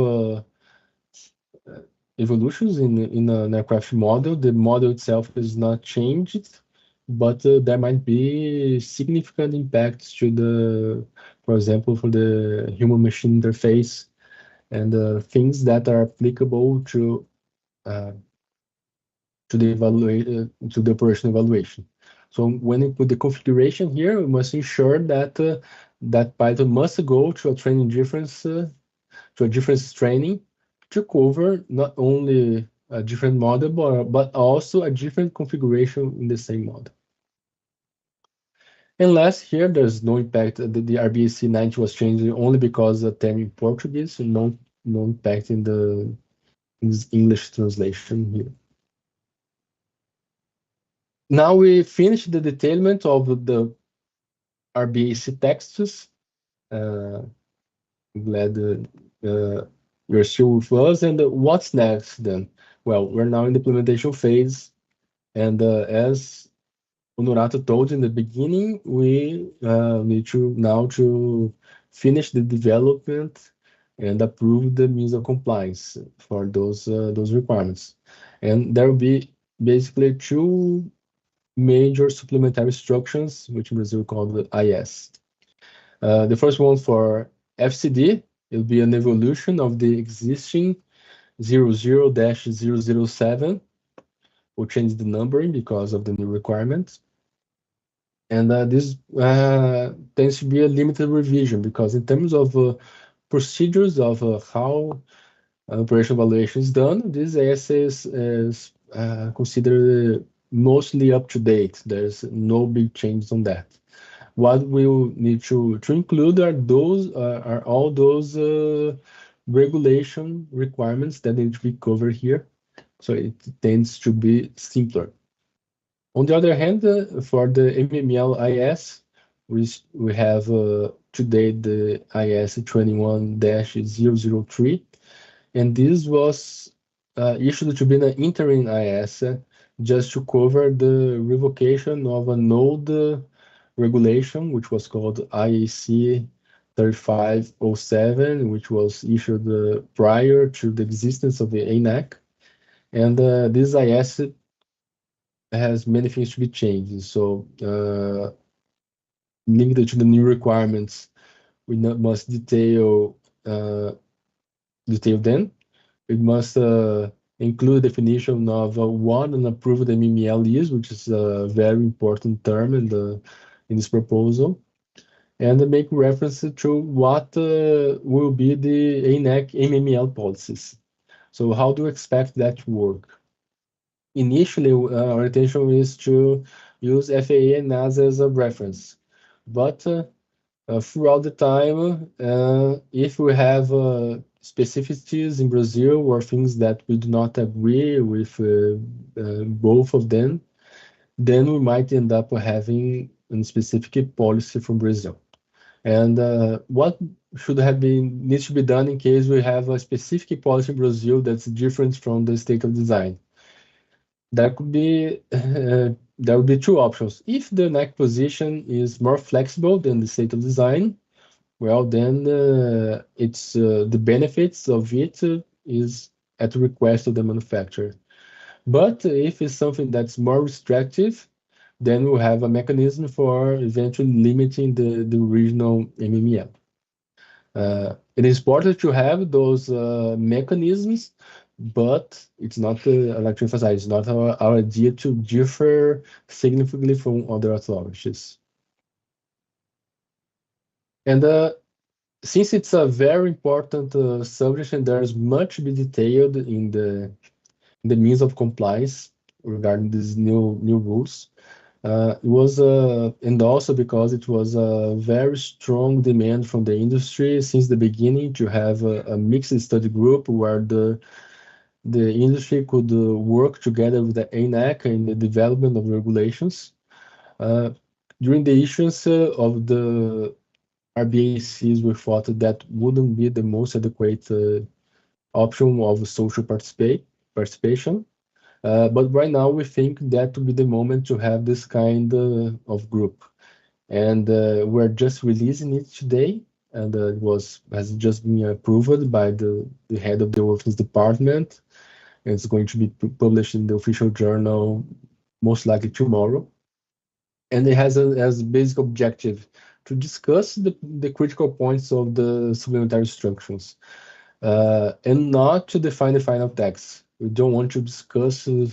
evolutions in an aircraft model. The model itself is not changed, but there might be significant impacts to for example, for the human-machine interface and things that are applicable to the operational evaluation. So when we put the configuration here, we must ensure that that Python must go to a training difference, to a difference training to cover not only a different model, but also a different configuration in the same model. And last here, there's no impact. The RBAC 90 was changed only because the term in Portuguese, no impact in the English translation here. Now we finished the detailment of the RBAC texts. I'm glad you're still with us. And what's next then? Well, we're now in the implementation phase. And as Honorato told in the beginning, we need to finish the development and approve the means of compliance for those requirements. And there will be basically two major supplementary instructions, which in Brazil called the IS. The first one for FCD, it will be an evolution of the existing 00-007. We'll change the numbering because of the new requirements. And this tends to be a limited revision because in terms of procedures of how operational evaluation is done, this AS is considered mostly up to date. There's no big changes on that. What we'll need to include are all those regulation requirements that need to be covered here. so it tends to be simpler. On the other hand, for the MML IS, we have today the IS 21-003, and this was issued to be an interim IS just to cover the revocation of an old regulation, which was called IEC 3507, which was issued prior to the existence of the ANAC. And this IS has many things to be changed. So linked to the new requirements, we must detail them. We must include definition of what an approved MML is, which is a very important term in this proposal, and make reference to what will be the ANAC MML policies. So how do you expect that to work? Initially, our intention is to use FAA and NASA as a reference, but throughout the time, if we have specificities in Brazil or things that we do not agree with both of them, then we might end up having a specific policy from Brazil. And what needs to be done in case we have a specific policy in Brazil that's different from the state of design? There would be two options. If the NAC position is more flexible than the state of design, well, then it's the benefits of it is at the request of the manufacturer. But if it's something that's more restrictive, then we'll have a mechanism for eventually limiting the original MML. It is important to have those mechanisms, but it's not, I'd like to emphasize, it's not our idea to differ significantly from other authorities. And since it's a very important subject and there's much to be detailed in the means of compliance regarding these new rules, it was, and also because it was a very strong demand from the industry since the beginning to have a mixed study group where the industry could work together with the ANAC in the development of regulations. During the issuance of the RBACs, we thought that wouldn't be the most adequate option of social participation. But right now, we think that would be the moment to have this kind of group. And we're just releasing it today, and it has just been approved by the head of the Workings Department. It's going to be published in the official journal most likely tomorrow. And it has as a basic objective to discuss the critical points of the supplementary instructions and not to define the final text. We don't want to discuss the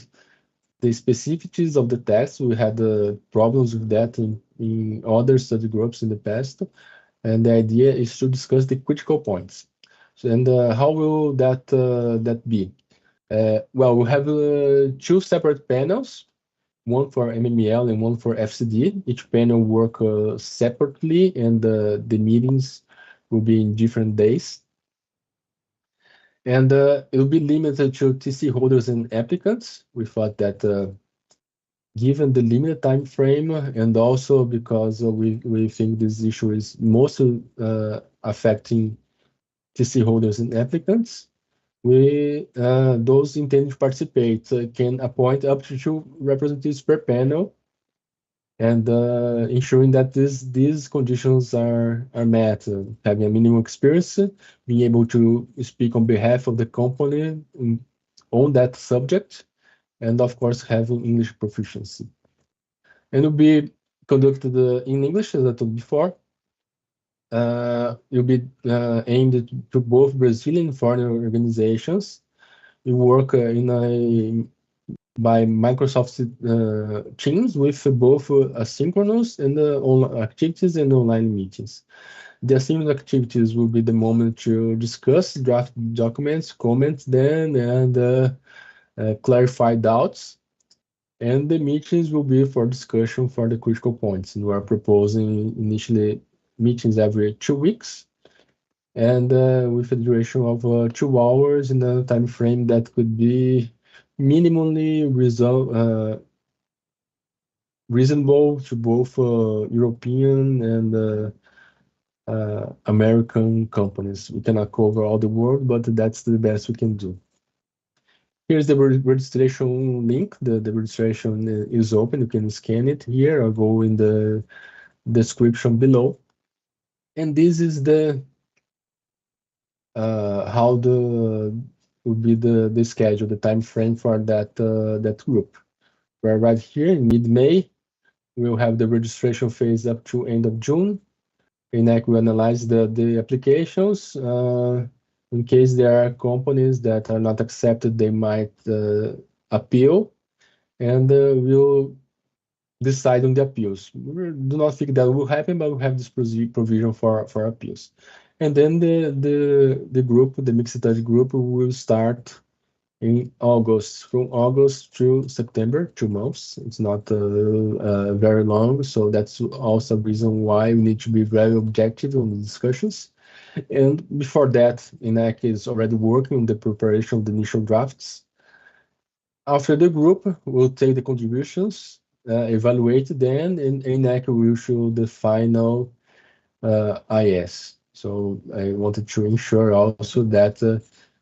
specificities of the text. We had problems with that in other study groups in the past. And the idea is to discuss the critical points. So, and how will that be? Well, we have two separate panels, one for MML and one for FCD. Each panel work separately, and the meetings will be in different days. And it will be limited to TC holders and applicants. We thought that given the limited time frame, and also because we think this issue is mostly affecting TC holders and applicants, those intending to participate can appoint up to 2 representatives per panel, and ensuring that these conditions are met, having a minimum experience, being able to speak on behalf of the company on that subject, and of course having English proficiency. And it will be conducted in English, as I told before. It will be aimed to both Brazilian and foreign organizations. We work by Microsoft Teams with both asynchronous and online activities and online meetings. The asynchronous activities will be the moment to discuss draft documents, comment them, and clarify doubts. And the meetings will be for discussion for the critical points. And we are proposing initially meetings every 2 weeks, and with a duration of 2 hours in a time frame that could be minimally reasonable to both European and American companies. We cannot cover all the world, but that's the best we can do. Here's the registration link. The registration is open. You can scan it here or go in the description below. And this is the how would be the schedule, the time frame for that group. Where right here in mid-May, we'll have the registration phase up to end of June. ENAC will analyze the applications. In case there are companies that are not accepted, they might appeal, and we'll decide on the appeals. We do not think that will happen, but we have this provision for appeals. And then the group, the mixed study group, will start in August, from August to September, 2 months. It's not very long, so that's also a reason why we need to be very objective on the discussions. And before that, ENAC is already working on the preparation of the initial drafts. After the group, we'll take the contributions, evaluate them, and ENAC will issue the final IS. So I wanted to ensure also that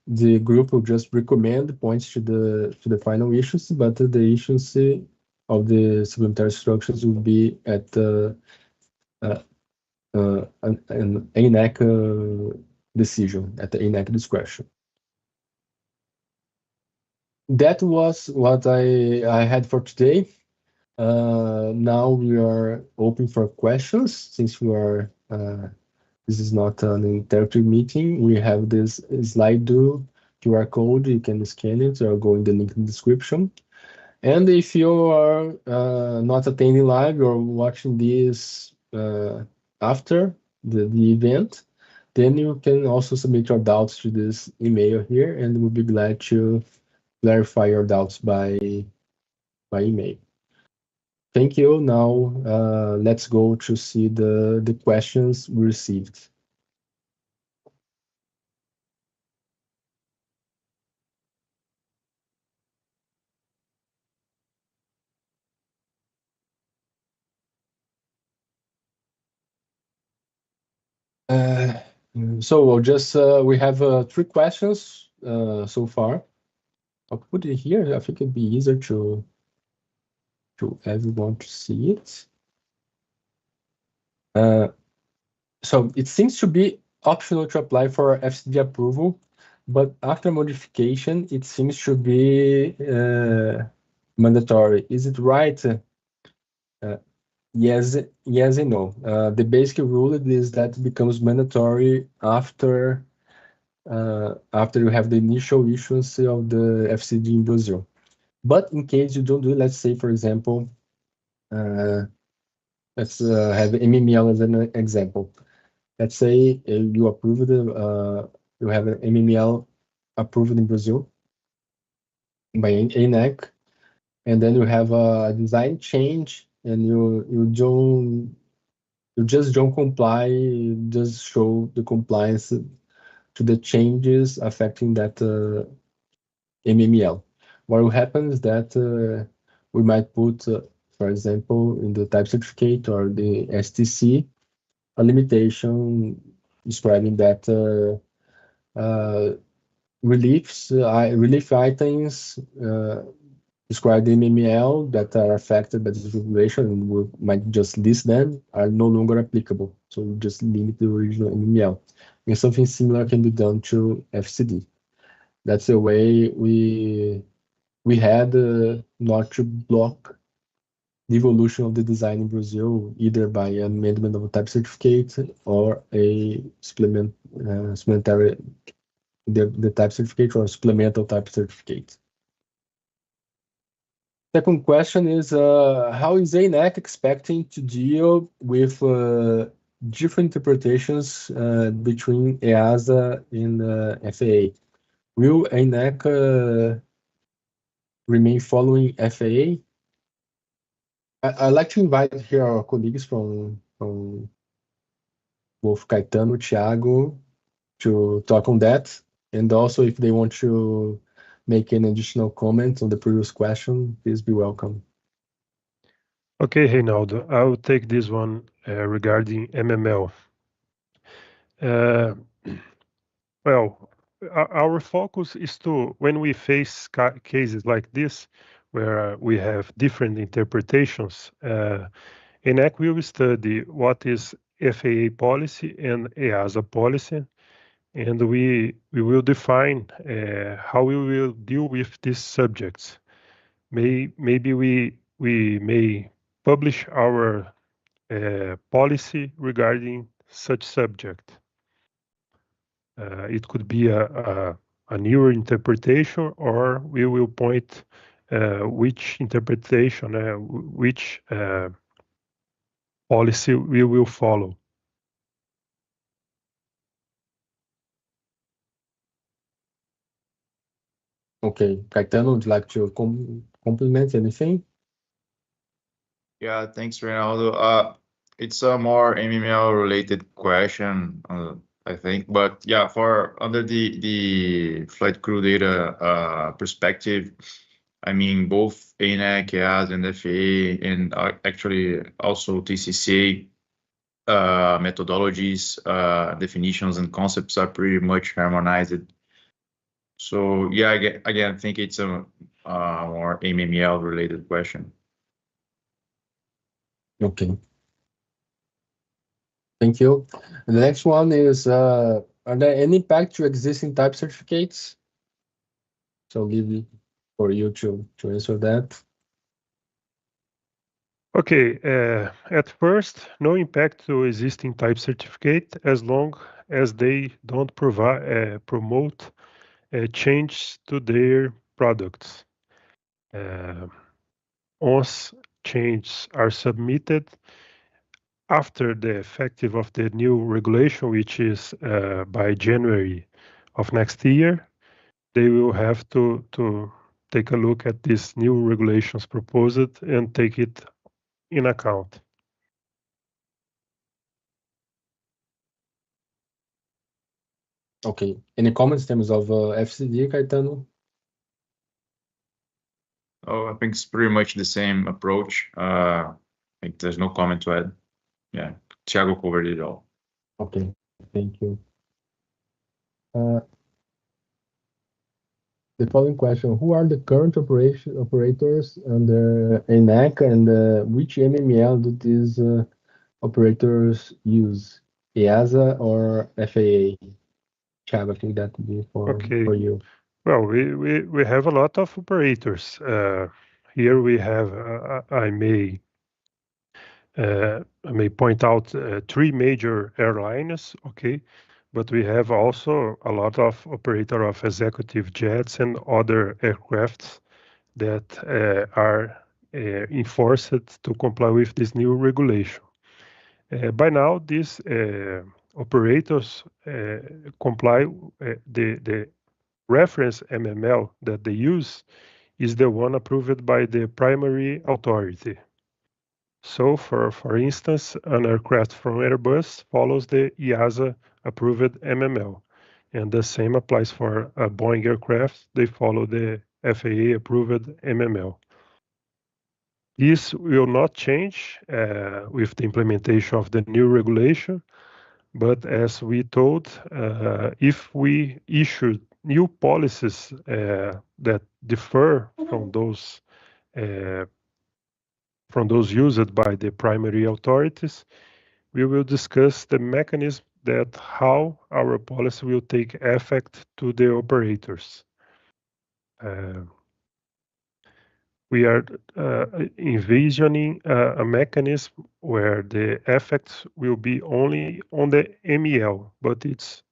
the group will just recommend points to the final issues, but the issuance of the supplementary instructions will be at an ENAC decision, at the ENAC discretion. That was what I had for today. Now we are open for questions. Since we are this is not an interactive meeting, we have this Slido QR code. You can scan it or go in the link in the description. And if you are not attending live or watching this after the event, then you can also submit your doubts to this email here, and we'll be glad to clarify your doubts by email. Thank you. Now let's go to see the questions we received. So we'll just we have 3 questions so far. I'll put it here. I think it'd be easier to everyone to see it. So it seems to be optional to apply for FCD approval, but after modification, it seems to be mandatory. Is it right? Yes and no. The basic rule is that it becomes mandatory after you have the initial issuance of the FCD in Brazil. But in case you don't do it, let's say, for example, let's have MML as an example. Let's say you approved, you have an MML approved in Brazil by ENAC, and then you have a design change, and you just don't comply, just show the compliance to the changes affecting that MML. What will happen is that we might put, for example, in the type certificate or the STC, a limitation describing that relief items described in MML that are affected by this regulation, and we might just list them, are no longer applicable. So we just limit the original MML. And something similar can be done to FCD. That's the way we had not to block the evolution of the design in Brazil, either by amendment of a type certificate or a supplementary, the type certificate or supplemental type certificate. Second question is, how is ENAC expecting to deal with different interpretations between EASA and FAA? Will ENAC remain following FAA? I'd like to invite here our colleagues from both Caetano, Thiago, to talk on that, and also if they want to make any additional comments on the previous question, please be welcome.
Okay, Reinaldo, I will take this one regarding MML. Well, our focus is to, when we face cases like this, where we have different interpretations, ENAC will study what is FAA policy and EASA policy, and we will define how we will deal with these subjects. Maybe we may publish our policy regarding such subject. It could be a newer interpretation, or we will point which interpretation, which policy we will follow.
Okay, Caetano, would you like to complement anything?
Yeah, thanks, Reinaldo. It's a more MML related question, I think, but yeah, for under the flight crew data perspective, I mean, both ANAC, EASA, and FAA, and actually also TCCA methodologies, definitions, and concepts are pretty much harmonized. So yeah, again, I think it's a more MML related question.
Okay. Thank you. And the next one is, are there any impact to existing type certificates? So give it for you to answer that.
Okay, at first, no impact to existing type certificate as long as they don't promote change to their products. Once changes are submitted after the effective of the new regulation, which is by January of next year, they will have to take a look at these new regulations proposed and take it in account.
Okay. Any comments in terms of FCD, Caetano?
Oh, I think it's pretty much the same approach. I think there's no comment to add. Yeah, Thiago covered it all.
Okay, thank you. The following question: who are the current operators under ENAC, and which MML do these operators use? EASA or FAA? Thiago, I think that would be for you.
Well, we have a lot of operators. Here we have, I may point out 3 major airlines, okay? But we have also a lot of operator of executive jets and other aircrafts that are enforced to comply with this new regulation. By now, these operators comply. The reference MML that they use is the one approved by the primary authority. So, for instance, an aircraft from Airbus follows the EASA approved MML, and the same applies for a Boeing aircraft. They follow the FAA approved MML. This will not change with the implementation of the new regulation, but as we told, if we issue new policies that differ from those used by the primary authorities, we will discuss the mechanism that how our policy will take effect to the operators. We are envisioning a mechanism where the effects will be only on the MEL, but it's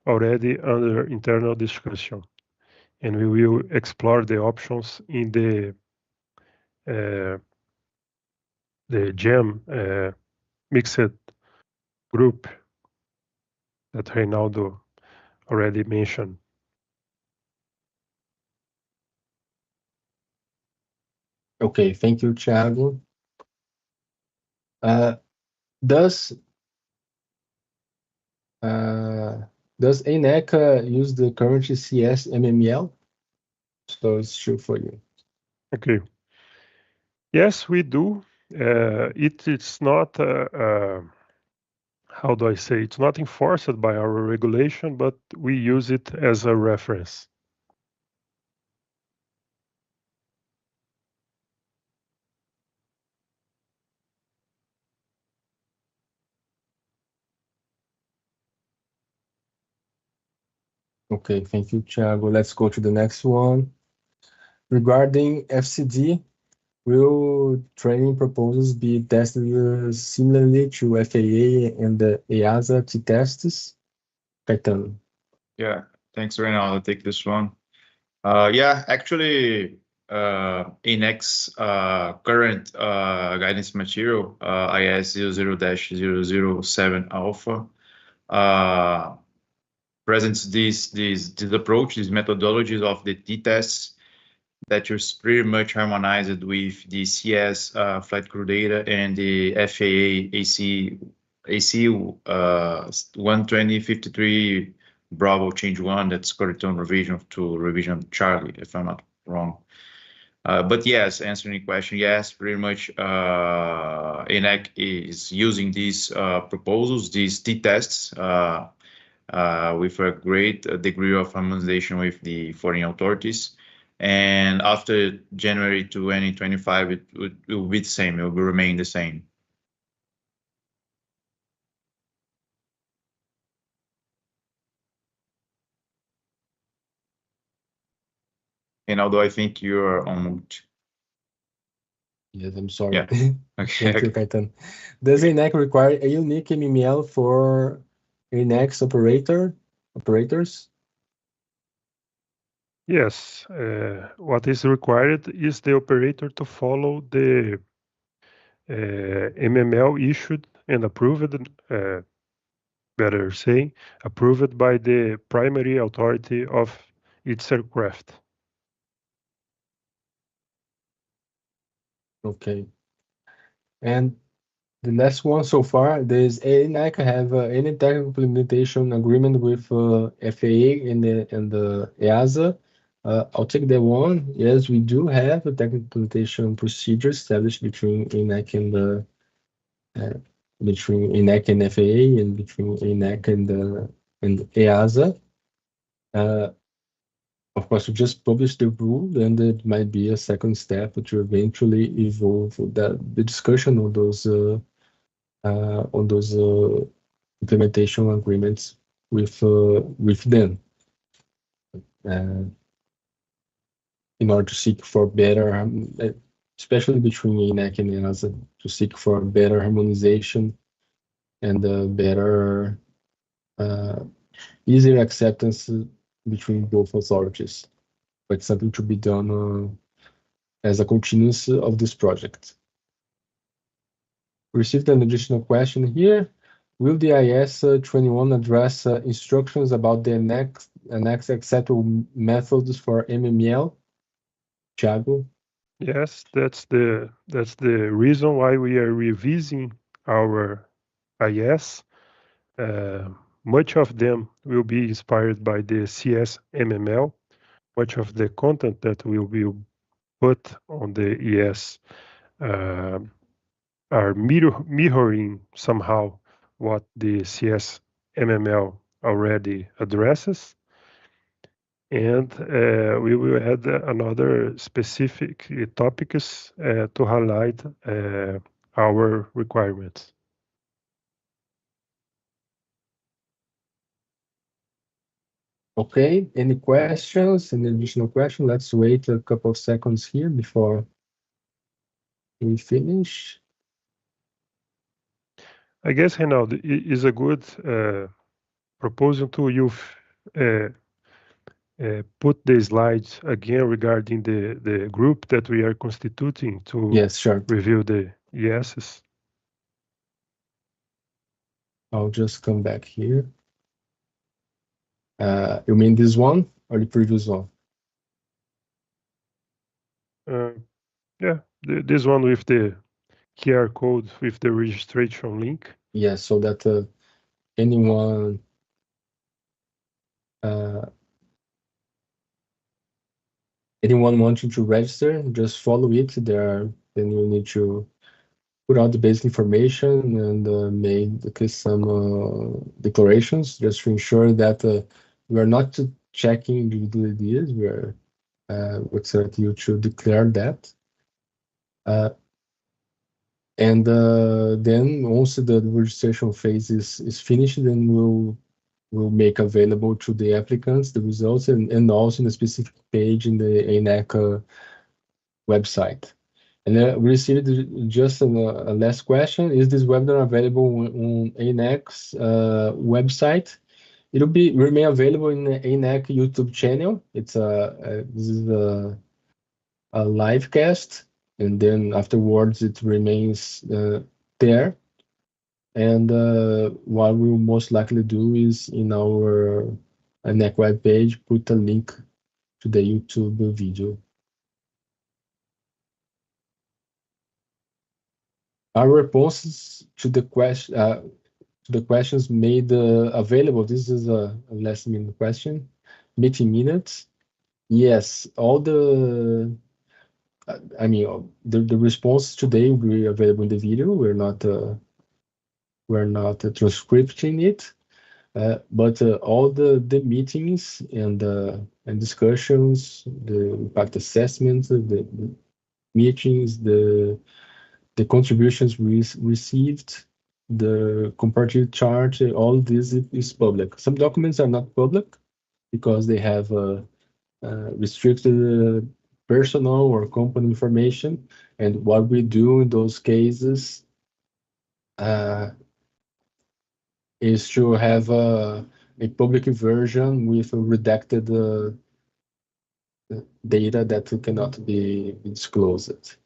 already under internal discussion. And we will explore the options in the GEM mixed group that Reinaldo already mentioned.
Okay, thank you, Thiago. Does ANAC use the current CS MML? So it's true for you.
Okay. Yes, we do. It's not, how do I say, it's not enforced by our regulation, but we use it as a reference.
Okay, thank you, Thiago. Let's go to the next one. Regarding FCD, will training proposals be tested similarly to FAA and the EASA T-tests? Caetano.
Yeah, thanks, Renan. I'll take this one. Yeah, actually, ANAC's current guidance material, IS 00-007 alpha, presents this approach, these methodologies of the T-tests that is pretty much harmonized with the CS flight crew data and the FAA AC 12053 Bravo change 1, that's correct-on revision to revision Charlie, if I'm not wrong. But yes, answering your question, yes, pretty much ANAC is using these proposals, these T-tests, with a great degree of harmonization with the foreign authorities. And after January 2025, it will be the same, it will remain the same. And although I think you're on mute.
Yes, I'm sorry.
Yeah. Okay.
Thank you, Caetano. Does ANAC require a unique MML for ANAC's operators?
Yes, what is required is the operator to follow the MML issued and approved, better saying, approved by the primary authority of its aircraft.
Okay. And the last one so far, does ANAC have any technical implementation agreement with FAA and the EASA? I'll take that one. Yes, we do have a technical implementation procedure established between ANAC and the between ANAC and FAA and between ANAC and EASA. Of course, we just published the rule, and it might be a second step to eventually evolve the discussion on those implementation agreements with them, in order to seek for better, especially between ANAC and EASA, to seek for better harmonization and better, easier acceptance between both authorities. But something to be done as a continuous of this project. Received an additional question here. Will the IS 21 address instructions about the next acceptable methods for MML? Thiago?
Yes, that's the reason why we are revising our IS. Much of them will be inspired by the CS MML. Much of the content that will be put on the ES are mirroring somehow what the CS MML already addresses. And we will add another specific topics to highlight our requirements.
Okay, any questions, any additional question? Let's wait a couple of seconds here before we finish.
I guess, Reinaldo, it is a good proposal to you put the slides again regarding the group that we are constituting to
Yes, sure.
review the yeses.
I'll just come back here. You mean this one or the previous one?
Yeah, this one with the QR code with the registration link.
Yes, so that anyone anyone wanting to register, just follow it there. Then you need to put out the basic information and make some declarations just to ensure that we are not checking individual ideas. We are expect you to declare that. And then once the registration phase is finished, then we'll make available to the applicants the results and also in a specific page in the ANAC website. And we received just a last question. Is this webinar available on ANAC's website? It'll remain available in the ANAC YouTube channel. This is a live cast, and then afterwards it remains there. And what we'll most likely do is in our ANAC web page put a link to the YouTube video. Our responses to the questions made available. This is a last minute question. Meeting minutes. Yes, all the the response today will be available in the video. We're not transcripting it, but all the meetings and discussions, the impact assessments, the meetings, the contributions we received, the comparative chart, all this is public. Some documents are not public because they have restricted personal or company information. And what we do in those cases is to have a public version with redacted data that cannot be disclosed.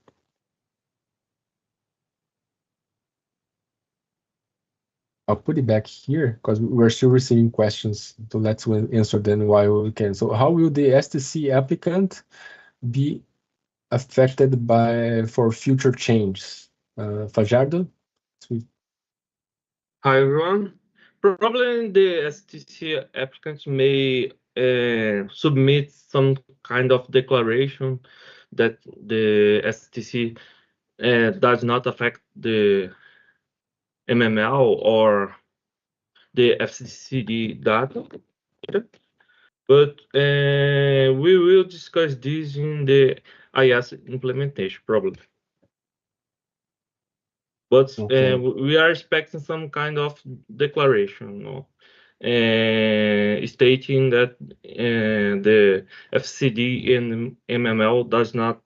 I'll put it back here because we're still receiving questions, so let's answer them while we can. So how will the STC applicant be affected for future changes? Fajardo?
Hi, everyone. Probably the STC applicants may submit some kind of declaration that the STC does not affect the MML or the FCCD data, but we will discuss this in the IaaS implementation probably. But
Okay.
we are expecting some kind of declaration, stating that the FCD and MML does not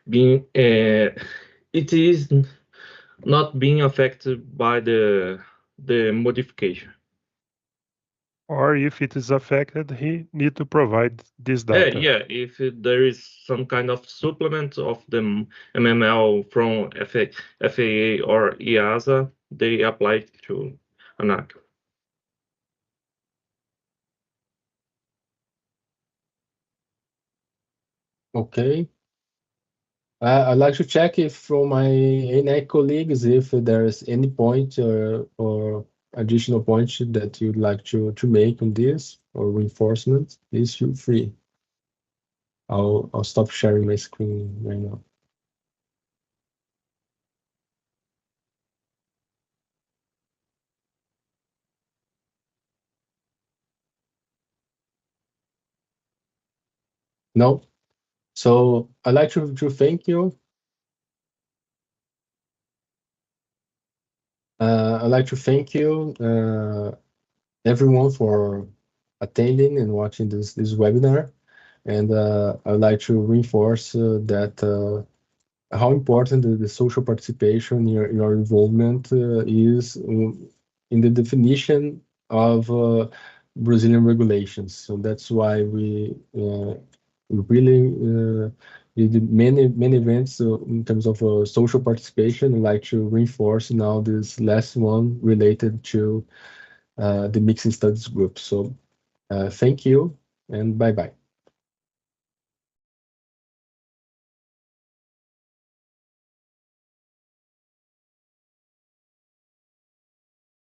being it is not being affected by the modification.
Or if it is affected, he need to provide this data.
Yeah, if there is some kind of supplement of the MML from FAA or EASA, they apply it to ANAC.
Okay. I'd like to check if from my ANAC colleagues if there's any point or additional points that you'd like to make on this or reinforcement. Please feel free. I'll stop sharing my screen right now. No. So I'd like to thank you. I'd like to thank you, everyone, for attending and watching this webinar. And I'd like to reinforce that how important the social participation, your involvement is in the definition of Brazilian regulations. So that's why we really did many events in terms of social participation. I'd like to reinforce now this last one related to the Mixing Studies group. So thank you and bye-bye.